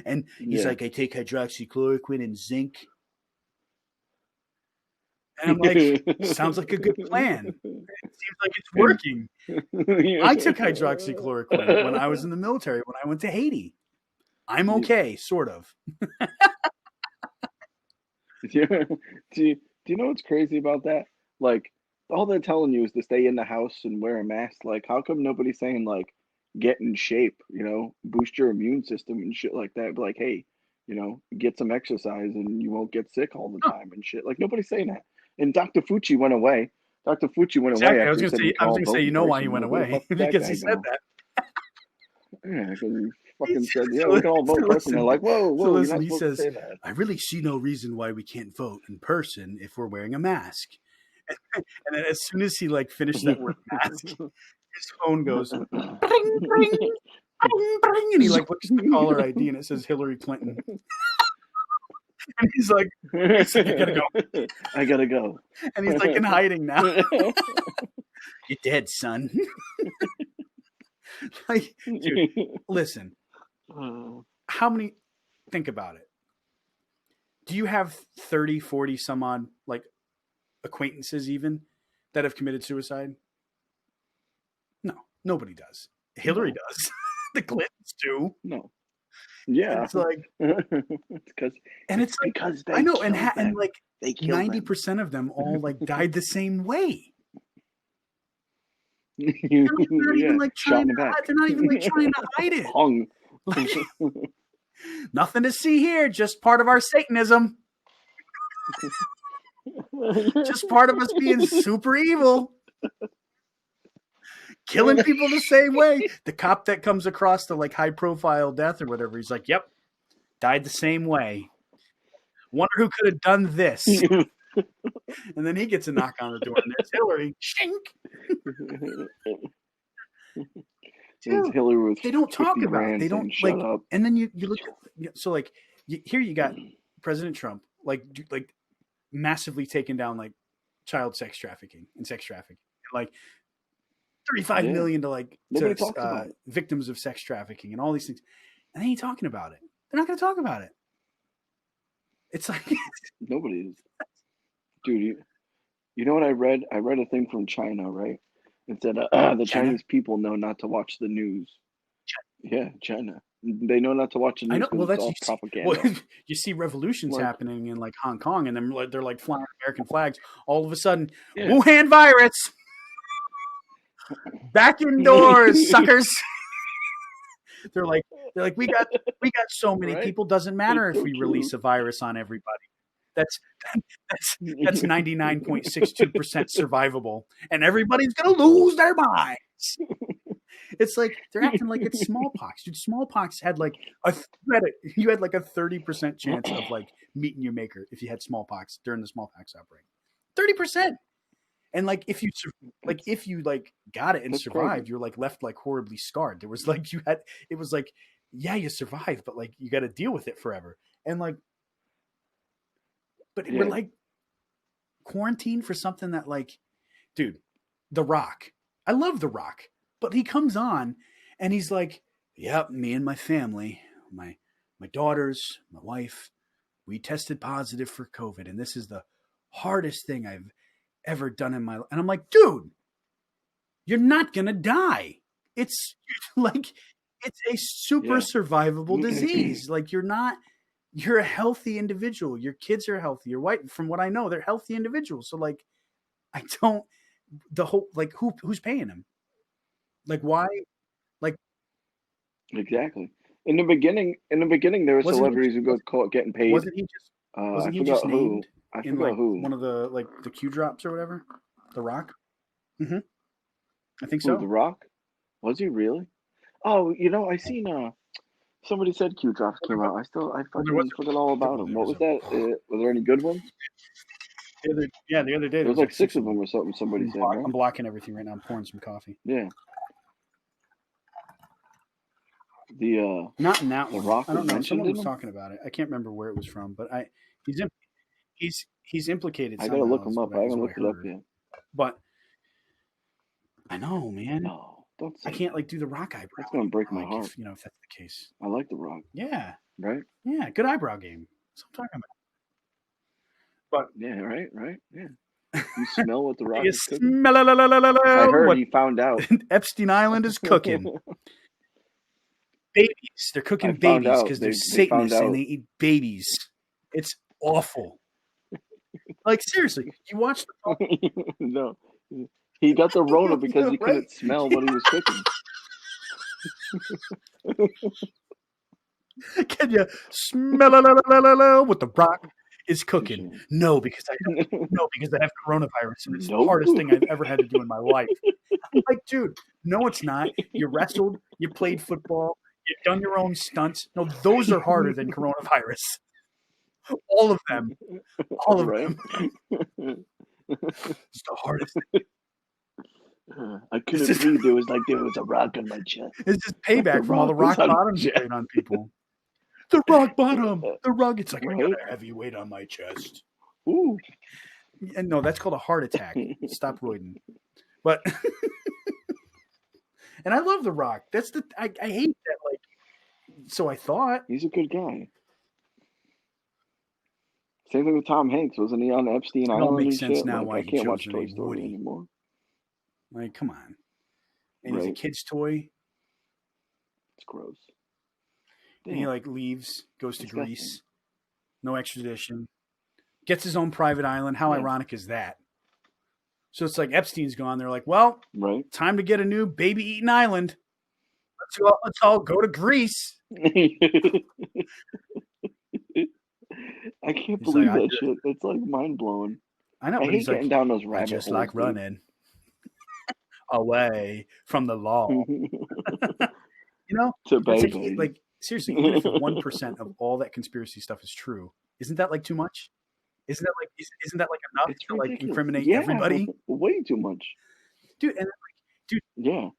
And he's like, I take hydroxychloroquine and zinc. And I'm like, sounds like a good plan. It seems like it's working. I took hydroxychloroquine when I was in the military, when I went to Haiti. I'm okay, sort of. Do you know what's crazy about that? Like, all they're telling you is to stay in the house and wear a mask. Like, how come nobody's saying, like, get in shape, boost your immune system and shit like that? But like, hey, get some exercise and you won't get sick all the time and shit. Like, nobody's saying that. And Dr. Fucci went away. Exactly. I was going to say, you know why he went away? Because he said that. Yeah, because he fucking said, yeah, we can all vote in person. They're like, whoa, so listen, he says, I really see no reason why we can't vote in person if we're wearing a mask. And then as soon as he like finished that word mask, his phone goes bring, bring, bring, bring, and he like looks at the caller ID and it says Hillary Clinton. And he's like, I gotta go. I gotta go. And he's like in hiding now. You're dead, son. Like, dude, listen. How many? Think about it. Do you have 30, 40 some odd like acquaintances even that have committed suicide? No, nobody does. Hillary does. The Clintons do. No. Yeah. And it's like, because I know, and like 90% of them all like died the same way. They're not even like trying to hide it. Hung. Like, nothing to see here, just part of our Satanism. Just part of us being super evil. Killing people the same way. The cop that comes across the like high profile death or whatever, he's like, yep, died the same way. Wonder who could have done this. And then he gets a knock on the door and there's Hillary. Shink. Dude, Hillary with they don't talk about it. They don't like up. And then you look at, so like here you got President Trump like massively taking down like child sex trafficking and sex trafficking. Like 35 million to like to victims of sex trafficking and all these things. And they ain't talking about it. They're not going to talk about it. It's like nobody is. Dude, you know what I read? I read a thing from China, right? It said the Chinese people know not to watch the news. Yeah, China. They know not to watch the news. I know. Well, that's all propaganda. Well, you see revolutions happening in like Hong Kong, and then they're like flying American flags. All of a sudden, Wuhan virus. Back indoors, suckers. They're like we got so many people. Doesn't matter if we release a virus on everybody. That's 99.62% survivable, and everybody's gonna lose their minds. It's like they're acting like it's smallpox, dude. Smallpox had like you had like a 30% chance of like meeting your maker if you had smallpox during the smallpox outbreak. 30%. And like if you got it and That's survived, crazy. you're like left like horribly scarred. There was like it was like, yeah, you survived, but like you got to deal with it forever. And like, but we're like quarantined for something that like, dude, The Rock. I love The Rock, but he comes on And he's like, "Yep, me and my family, my daughters, my wife, we tested positive for COVID, and this is the hardest thing I've ever done in my life." And I'm like, "Dude, you're not gonna die. It's like it's a super survivable disease. Like you're a healthy individual. Your kids are healthy. Your wife, from what I know, they're healthy individuals. So like, I don't the whole like who's paying him? Like why? Like Exactly. In the beginning, there were wasn't he celebrities who got caught getting paid. wasn't he just wasn't I he just forgot who. named I in forgot like who. one of the like the Q drops or whatever? The Rock? Mm-hmm. I think Who, so. The Rock? Was he really? Oh, I seen somebody said Q Drops came out. I there fucking was forgot all about them. there What was was that? Was there any good ones? the other day There was like 6 of them or something. Somebody said, right? I'm blocking everything right now. I'm pouring some coffee. Yeah. The Not in that The one. Rock I don't was know. mentioned Someone in was them? talking about it. I can't remember where it was from, but he's implicated. I gotta somehow look is him up. what I haven't is what looked it up heard. yet. But I know, man. No, don't say I can't that. like do the Rock eyebrow. That's gonna break my like, heart. if that's the case. I like The Rock, Yeah, right? yeah, good eyebrow game. That's what I'm talking about. Yeah, right? Yeah. You smell what The But Rock you is cooking? smell I heard what he found out. Epstein Island is cooking. Babies. They're cooking I found babies out. because They they're found Satanists and out. they eat babies. It's awful. Like seriously, you watch the No. He got the Rona because he Right? couldn't smell what he was cooking. Can you smell what the Rock is cooking? No, because I have coronavirus and it's the Nope. hardest thing I've ever had to do in my life. I'm like, dude, no, it's not. You wrestled, you played football, you've done your own stunts. No, those are harder than coronavirus. All of them. All of Right? them. It's the hardest thing. I couldn't breathe. It was like there was a rock on my chest. It's just payback from all the Rock rock was on bottoms you chest. laid on people. The rock bottom. The rock. It's like, I got Right? a heavy weight on my chest. Ooh. And no, that's called a heart attack. Stop roiding. But and I love The Rock. That's I hate that. Like, so I thought He's a good guy. Same thing with Tom Hanks. Wasn't he on Epstein it all Island makes and sense shit? now Like, why I he can't chose watch the Toy name Story Woody. anymore. Like, come on. And he's a Right. kid's toy. It's gross. And he Damn. like leaves, goes to Disgusting. Greece, no extradition, gets his own private island. How Yeah. ironic is that? So it's like Epstein's gone. They're like, well, Right? time to get a new baby-eating island. Let's all go to Greece. I can't He's believe like, that shit. It's like mind blowing. I know, I but hate he's like, getting down those I rabbit just holes. like dude. running away from the law. You know, To it's baby. like seriously, even if 1% of all that conspiracy stuff is true, isn't that like too much? Isn't that like enough It's to like ridiculous. incriminate Yeah, everybody, way too much. dude? And Yeah.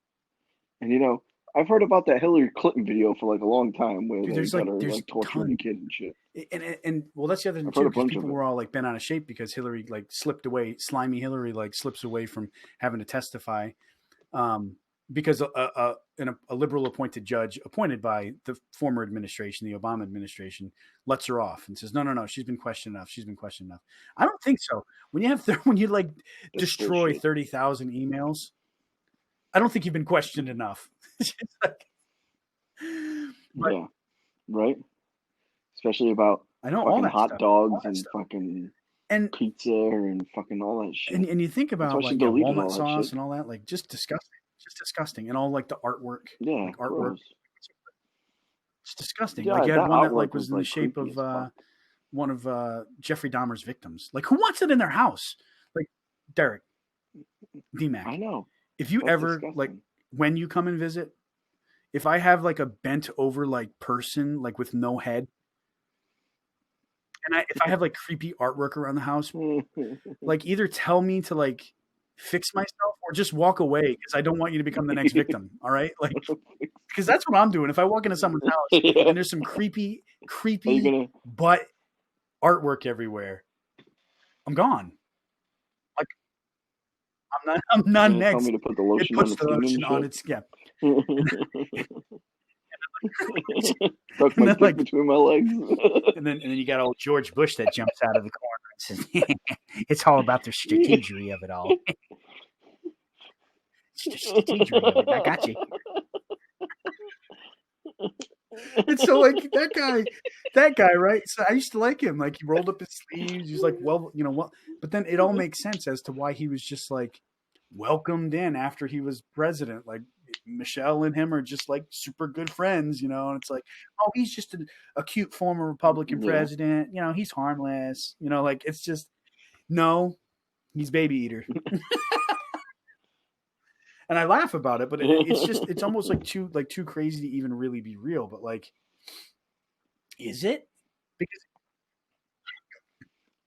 And I've heard about that Hillary Clinton video for like a long time where Dude, they there's got like- her there's like torturing tons. a kid and shit. and well, that's the other thing I've heard too, a because bunch people of it. were all like bent out of shape because Hillary like slipped away. Slimy Hillary like slips away from having to testify, because a liberal appointed judge appointed by the former administration, the Obama administration, lets her off and says, no, she's been questioned enough. She's been questioned enough. I don't think so. When you like That's destroy bullshit. 30,000 emails, I don't think you've been questioned enough. It's like, but- Yeah. Right? Especially about I know all fucking that hot stuff. dogs All that and stuff. fucking And pizza and fucking all that shit. and you think That's about why she like deleted all walnut that sauce shit. and all that, like just disgusting, and all like the artwork, Yeah, like artwork. gross. It's disgusting. Yeah, like you had that one that artwork like was was, in the like, shape creepy of as fuck. one of Jeffrey Dahmer's victims. Like who wants it in their house? Like Derek, I DMAC. know. If you That's ever disgusting. like when you come and visit, if I have like a bent over like person like with no head, and if I have like creepy artwork around the house, like either tell me to like fix myself or just walk away because I don't want you to become the next victim. All right, like because that's what I'm doing. If I walk into someone's house Yeah. and there's some creepy Are you gonna butt artwork everywhere, I'm gone. Like I'm not you gonna next. tell me to put the It lotion on puts the the skin and lotion on shit? its Stuck my dick between my legs. and then you got old George Bush that jumps out of the corner and says, "It's all about the strategy of it all." Strategy of it. I got you. And so like that guy, right? So I used to like him. Like he rolled up his sleeves. He's like, well, you know what? But then it all makes sense as to why he was just like welcomed in after he was president. Like Michelle and him are just like super good friends, you know. And it's like, oh, he's just a cute former Republican president. You know, he's harmless. You know, like it's just no, he's baby eater. And I laugh about it, but it's almost like too crazy to even really be real. But like, is it? Because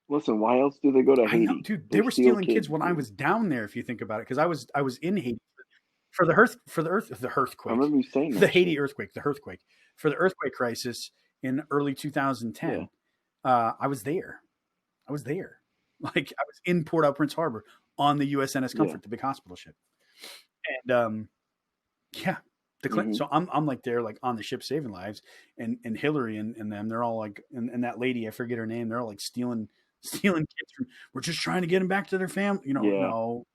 listen, why else do they go to Haiti? I know, dude, they were stealing kids when I was down there. If you think about it, because I was in Haiti for the earthquake. I remember you saying the Haiti earthquake, for the earthquake crisis in early 2010. Yeah. I was there. Like I was in Port-au-Prince Harbor on the USNS Comfort, the big hospital ship. And the Clinton. So I'm like there, like on the ship saving lives, and Hillary and them, they're all like, and that lady, I forget her name, they're all like stealing kids from, we're just trying to get them back to their family, you know. No,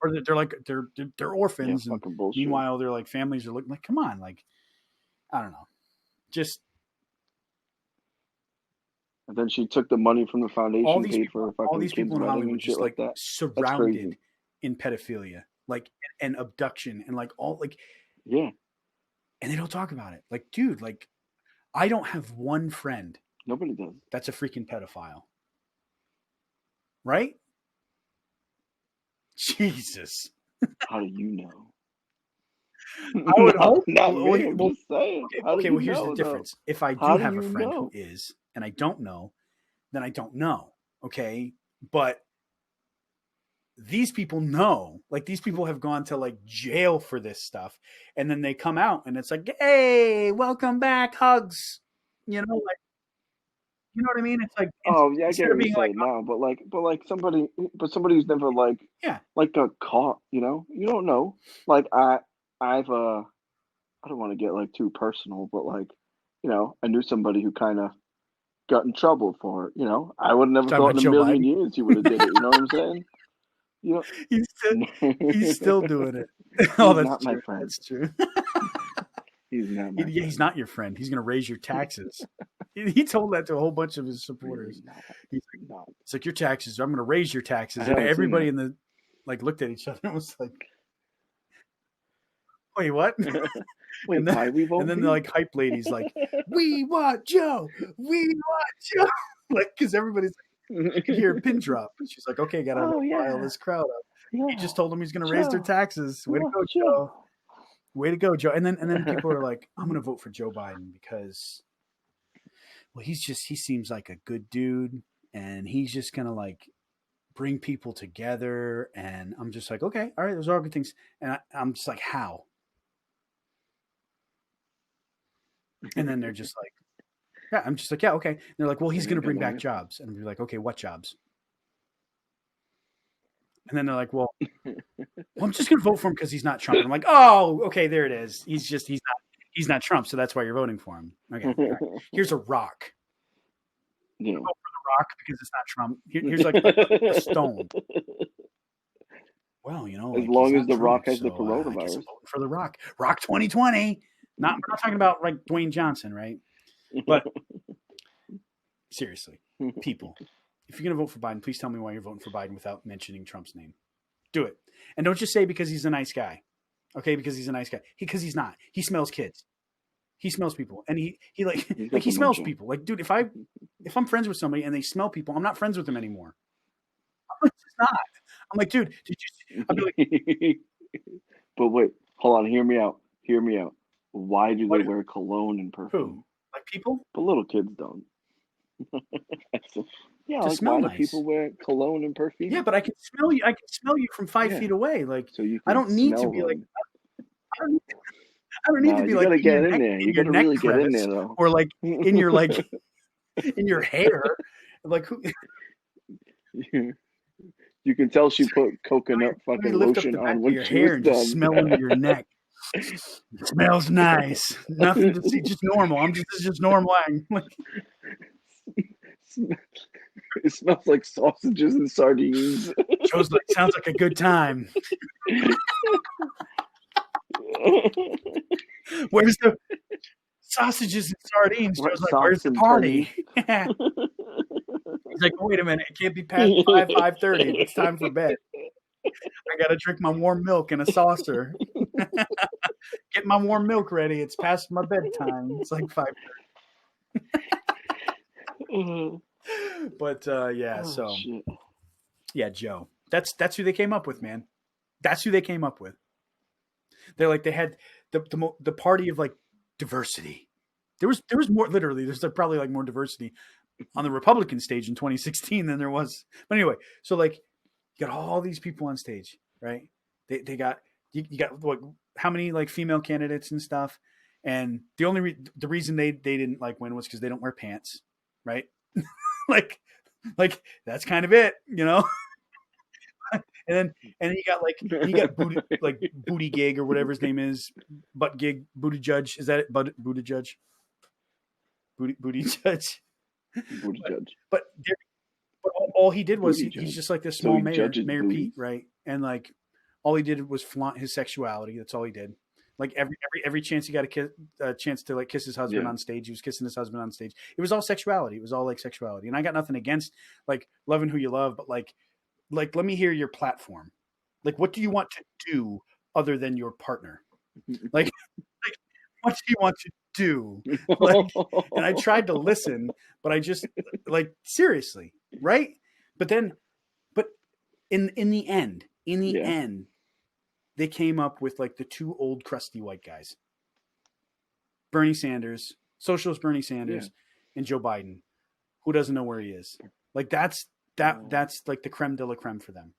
or they're like they're orphans, and meanwhile their like families are looking like, come on, like I don't know, just. And then she took the money from the foundation, all these paid people, for all these people in Hollywood just like that. Surrounded in pedophilia, like and abduction, and like all like and they don't talk about it. Like, dude, like I don't have one friend. Nobody does. That's a freaking pedophile, right? Jesus. How do you know? I would hope. I'm just saying. Okay, well, here's the difference. Though? If I do have a friend who is, and I don't know, then I don't know. Okay, but these people know. Like these people have gone to like jail for this stuff, and then they come out, and it's like, hey, welcome back, hugs. You know, like. You know what I mean? It's like, oh yeah, I get what you're saying now, but somebody who's never like got caught, you know, you don't know. Like I don't want to get like too personal, but like, you know, I knew somebody who kind of got in trouble for it. You know, I would have never thought in a million years he would have did it. You know what I'm saying? You know, he's still doing it. Oh, that's not true. My friend. That's true. He's not. My friend. He's not your friend. He's going to raise your taxes. He told that to a whole bunch of his supporters. He's like, it's like your taxes. I'm going to raise your taxes. And everybody in the looked at each other and was like, "Wait, what?" Wait, and then, why we vote? And then the like hype ladies like, "We want Joe. We want Joe." Like, because everybody's like, you can hear a pin drop. She's like, "Okay, gotta rile this crowd up." Yeah. He just told them he's going to raise their taxes. Way to go, Joe. Way to go, Joe. And then people are like, "I'm going to vote for Joe Biden because." Well, he seems like a good dude, and he's just going to like bring people together. And I'm just like, okay, all right, those are all good things. And I'm just like, how? And then they're just like, yeah, I'm just like, yeah, okay. And they're like, well, he's going to bring back jobs. And we're like, okay, what jobs? And then they're like, well, I'm just going to vote for him because he's not Trump. And I'm like, oh, okay, there it is. He's not Trump, so that's why you're voting for him. Okay. Right. Here's a rock. Yeah. Vote for the rock because it's not Trump. Here's like a stone. Well, you know, as long as the rock has the coronavirus. For the rock. Rock 2020. We're not talking about like Dwayne Johnson, right? But seriously, people, if you're going to vote for Biden, please tell me why you're voting for Biden without mentioning Trump's name. Do it. And don't just say because he's a nice guy. Okay, because he's a nice guy. Because he's not. He smells kids. He smells people, and he smells people. Like, dude, if I'm friends with somebody and they smell people, I'm not friends with them anymore. I'm just not. I'm like, dude, did you? I'll be like, but wait, hold on. Hear me out. Why do they wear cologne and perfume? Who? Like people? But little kids don't. Yeah, to like smell why nice. Do people wear cologne and perfume? Yeah, but I can smell you. I can smell you from 5 feet away. Like, so I don't need to be like. I don't need to be like. You gotta get in there. You gotta really get in there, though. Or like in your in your hair, like who? You can tell she put coconut fucking lotion on when your she hair was and done. just smell under your neck. It smells nice. Nothing to see, just normal. This is just normal. Like, It smells like sausages and sardines. Joe's like, sounds like a good time. Where's the sausages and sardines? Joe's like, where's the party? He's like, wait a minute, it can't be past 5:30. It's time for bed. I gotta drink my warm milk in a saucer. Get my warm milk ready. It's past my bedtime. It's like 5:30. But yeah, Shit. Yeah, Joe. That's who they came up with, man. That's who they came up with. They're like, they had the party of like diversity. There was more, literally. There's probably like more diversity on the Republican stage in 2016 than there was. But anyway, so like you got all these people on stage, right? They got you got what? How many like female candidates and stuff? And the reason they didn't like win was because they don't wear pants, right? like that's kind of it, you know. And then you got booty gig or whatever his name is, butt gig, booty judge. Is that it? Booty judge. Booty judge. Booty judge. But all he did was he's just like this small Mayor booty. Pete, right? And like all he did was flaunt his sexuality. That's all he did. Like every chance he got a chance to like kiss his husband on stage, he was kissing his husband on stage. It was all sexuality. It was all like sexuality. And I got nothing against like loving who you love, but like let me hear your platform. Like, what do you want to do other than your partner? Like what do you want to do? Like, and I tried to listen, but I just like seriously, right? But in the end, they came up with like the two old crusty white guys, Bernie Sanders, socialist Bernie Sanders, and Joe Biden, who doesn't know where he is. Like that's like the creme de la creme for them.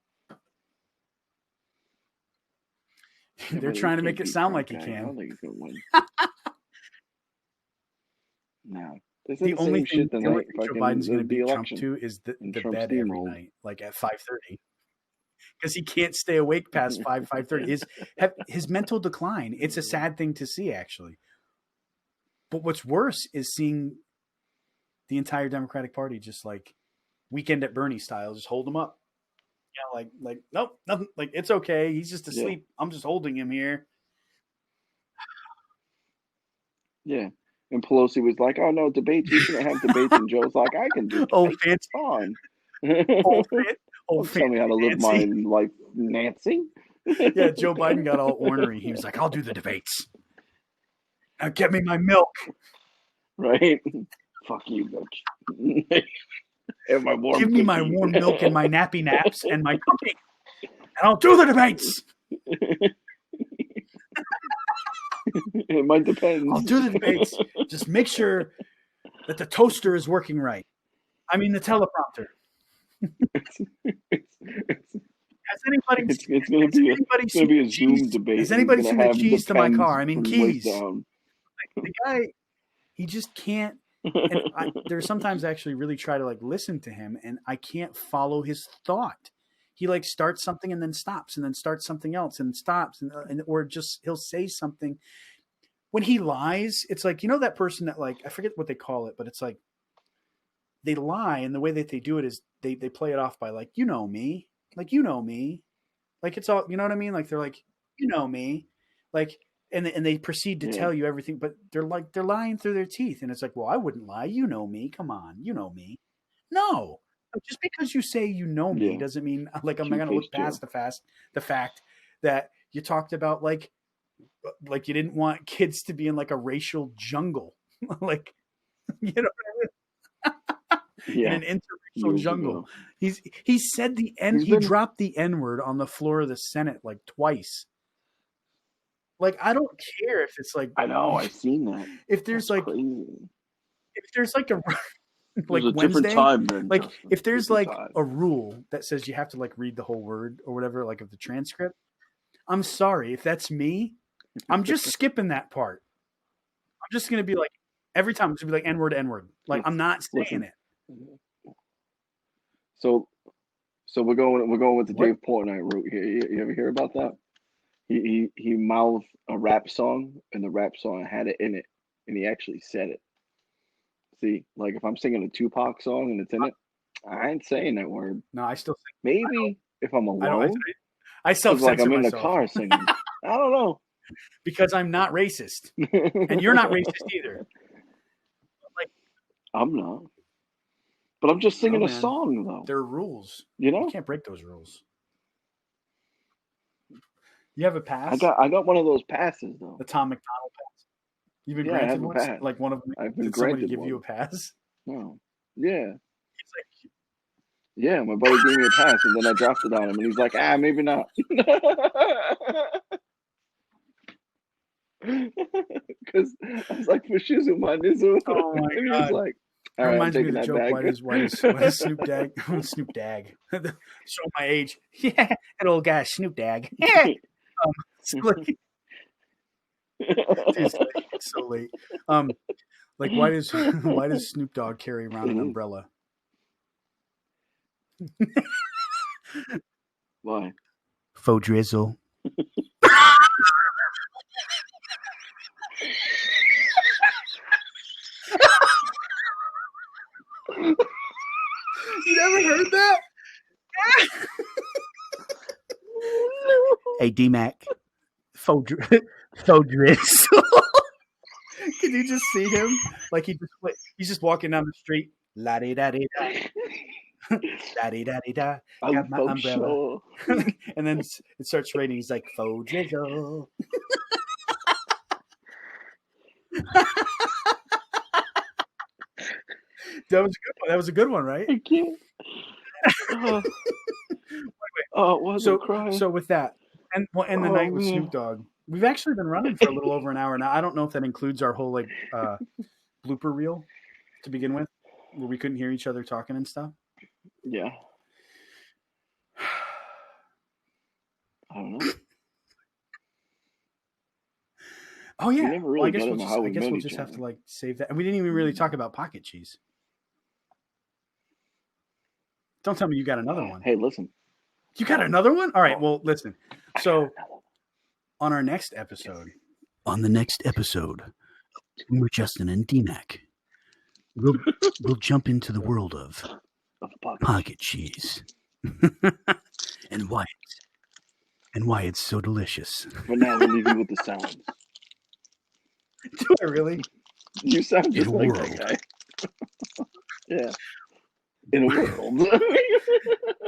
They're trying to make it sound like he can. I don't think he's gonna win. No. The only thing Joe Biden's going to beat Trump to is the bed every night, like at 5:30, because he can't stay awake past 5:30. His mental decline. It's a sad thing to see, actually. But what's worse is seeing the entire Democratic Party just like Weekend at Bernie style, just hold him up. Yeah, like nope, nothing. Like it's okay. He's just asleep. Yeah. I'm just holding him here. Yeah. And Pelosi was like, "Oh no, debates. You shouldn't have debates." And Joe's like, "I can do debates. Oh, fancy. Fun. Tell me how to live my life, Nancy." Yeah, Joe Biden got all ornery. He was like, "I'll do the debates. Now get me my milk." Right? Fuck you, bitch. And my warm Give me my warm milk and my nappy naps and my cookie, and I'll do the debates. It might depend. I'll do the debates. Just make sure that the toaster is working right. I mean, the teleprompter. Has anybody? It's going to be a Zoom debate. Has anybody seen the keys to my car? I mean, keys. The guy, he just can't. And there's sometimes I actually really try to like listen to him, and I can't follow his thought. He like starts something and then stops, and then starts something else and stops, and or just he'll say something. When he lies, it's like, you know, that person that like, I forget what they call it, but it's like they lie, and the way that they do it is they play it off by like, you know me, like it's all, you know what I mean? Like they're like, you know me, like. And they proceed to tell you everything, but they're lying through their teeth. And it's like, well, I wouldn't lie. You know me. Come on. You know me. No, just because you say you know me doesn't mean like I'm not going to look past the fact that you talked about like you didn't want kids to be in like a racial jungle, like, you know what I mean? In an interracial jungle. He said he dropped the N-word on the floor of the Senate like twice. Like, I don't care if it's like, I know, I've seen that. If there's That's like, crazy. If there's like a like a Wednesday, time then, like if there's like a rule that says you have to like read the whole word or whatever, like of the transcript, I'm sorry if that's me, I'm just skipping that part. I'm just gonna be like every time it's gonna be like N-word, like I'm not saying it. So we're going with the Dave Portnoy route here. You ever hear about that? he mouthed a rap song, and the rap song had it in it, and he actually said it. See, like if I'm singing a Tupac song and it's in it, I ain't saying that word. No, I still think Maybe if I'm I don't. alone, I because like self-censor I'm in the myself car singing. I don't know. because I'm not racist, and you're not racist either. Like, I'm not. But I'm just singing no, a man. song though. There are rules. You know? You can't break those rules. You have a pass? I got one of those passes though. The Tom McDonald pass. You've been Yeah, I granted have a one? pass. Like one of them? I've been Did somebody granted give one. you a pass? No. Yeah. He's like, Yeah, my buddy gave me a pass, and then I dropped it on him, and he's like, maybe not. Because I was like, for shizu, my nizu. oh my And he god. was like, That all right, I'm reminds me of taking the that joke. back. Why does Snoop Dagg? Snoop Dagg. Show my age. Yeah, that old guy, Snoop Dagg. It's like, it's so late. Like why does Snoop Dogg carry around an umbrella? Why? Faux drizzle. You never heard that? Hey, DMAC. Faux drizzle. Can you just see him? Like he's just walking down the street. La di da di da. Da di da di da. Got my umbrella. Sure. And then it starts raining. He's like, faux drizzle. That was a good one. That was a good one, right? I can't. Wasn't crying. So with that, and the night with Snoop Dogg, we've actually been running for a little over an hour now. I don't know if that includes our whole like blooper reel to begin with, where we couldn't hear each other talking and stuff. Yeah. I don't know. Oh yeah. Never really I guess we'll just have to like save that. And we didn't even really talk about pocket cheese. Don't tell me you got another one. Hey, listen. You got another one? All right. Well, listen. So on the next episode, we're Justin and DMAC. We'll jump into the world of pocket cheese and why it's so delicious. But now we'll leave you with the sounds. Do I really? You sound just like that guy. Yeah. In a world.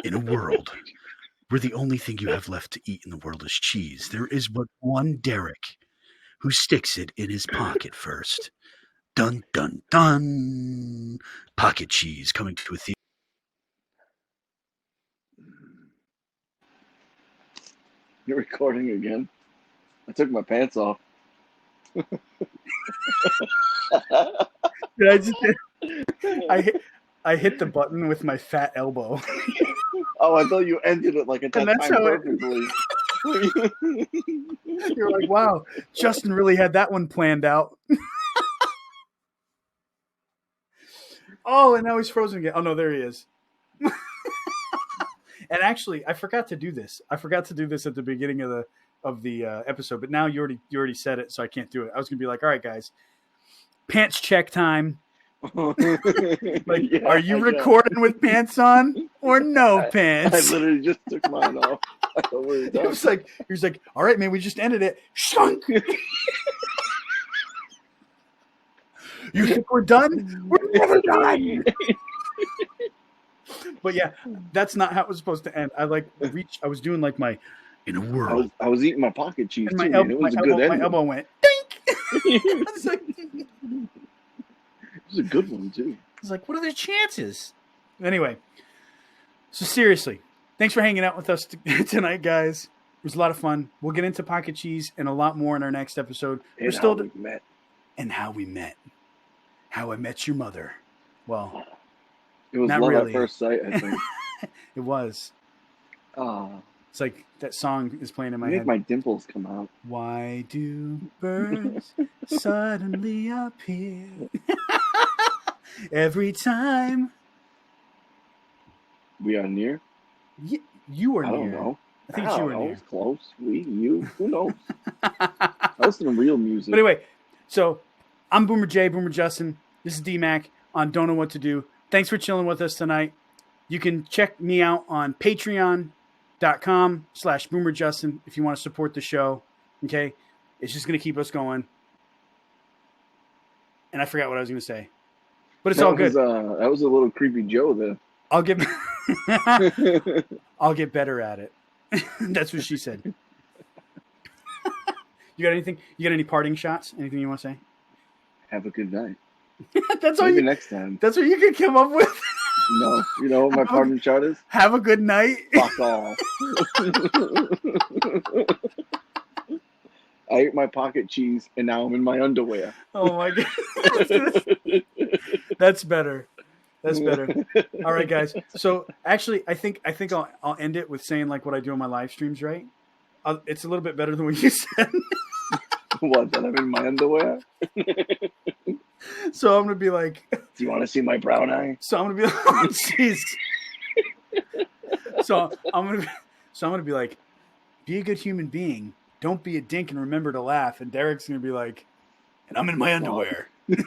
In a world where the only thing you have left to eat in the world is cheese, there is but one Derek who sticks it in his pocket first. Dun, dun, dun. Pocket cheese coming to a theater. You're recording again? I took my pants off. I hit the button with my fat elbow. Oh, I thought you ended it like at that time perfectly. You're like, wow, Justin really had that one planned out. Oh, and now he's frozen again. Oh no, there he is. And actually, I forgot to do this. I forgot to do this at the beginning of the episode, but now you already said it, so I can't do it. I was gonna be like, all right, guys, pants check time. Like, yeah, are you recording with pants on or no pants? I literally just took mine off. I thought we were done. He was like, all right, man, we just ended it. Shunk. You think we're done? We're never done. But yeah, that's not how it was supposed to end. I was doing like my in a world. I was eating my pocket cheese and too. It was a good ending. My elbow went dink. It's like, it was a good one too. I was like, what are the chances? Anyway, so seriously, thanks for hanging out with us tonight, guys. It was a lot of fun. We'll get into pocket cheese and a lot more in our next episode. And how we met. And how we met. How I Met Your Mother. Well, it was not love really. At first sight, I think. It was. It's like that song is playing in my head. Make my dimples come out. Why do birds suddenly appear every time we are near? You are near. I don't know. I think it's you or know. Near. It's close. You. Who knows? I listen to real music. But anyway, so I'm Boomer J, Boomer Justin. This is DMAC on Don't Know What to Do. Thanks for chilling with us tonight. You can check me out on patreon.com/BoomerJustin if you want to support the show. Okay? It's just going to keep us going. And I forgot what I was going to say. But it's all good. That was a little creepy Joe there. I'll get better at it. That's what she said. You got anything? You got any parting shots? Anything you want to say? Have a good night. That's all Maybe you. next time. That's what you can come up with. No, you know what my parting shot is? Have a good night. Fuck off. I ate my pocket cheese and now I'm in my underwear. Oh my god. That's better. That's better. All right, guys. So actually, I think I'll end it with saying like what I do on my live streams. Right? It's a little bit better than what you said. What? That I'm in my underwear? So I'm gonna be like, do you want to see my brown eye? So I'm gonna be like, oh jeez. So I'm gonna be like, be a good human being. Don't be a dink and remember to laugh. And Derek's gonna be like, and I'm in my underwear. And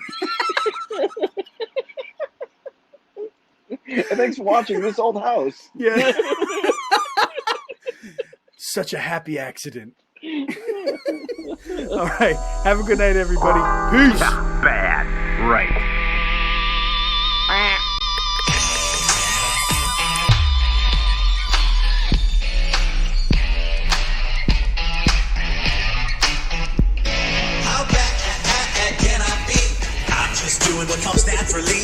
thanks for watching this old house. Yeah. Such a happy accident. All right. Have a good night, everybody. Peace. Bad. Right. How bad can I be? I'm just doing what comes naturally.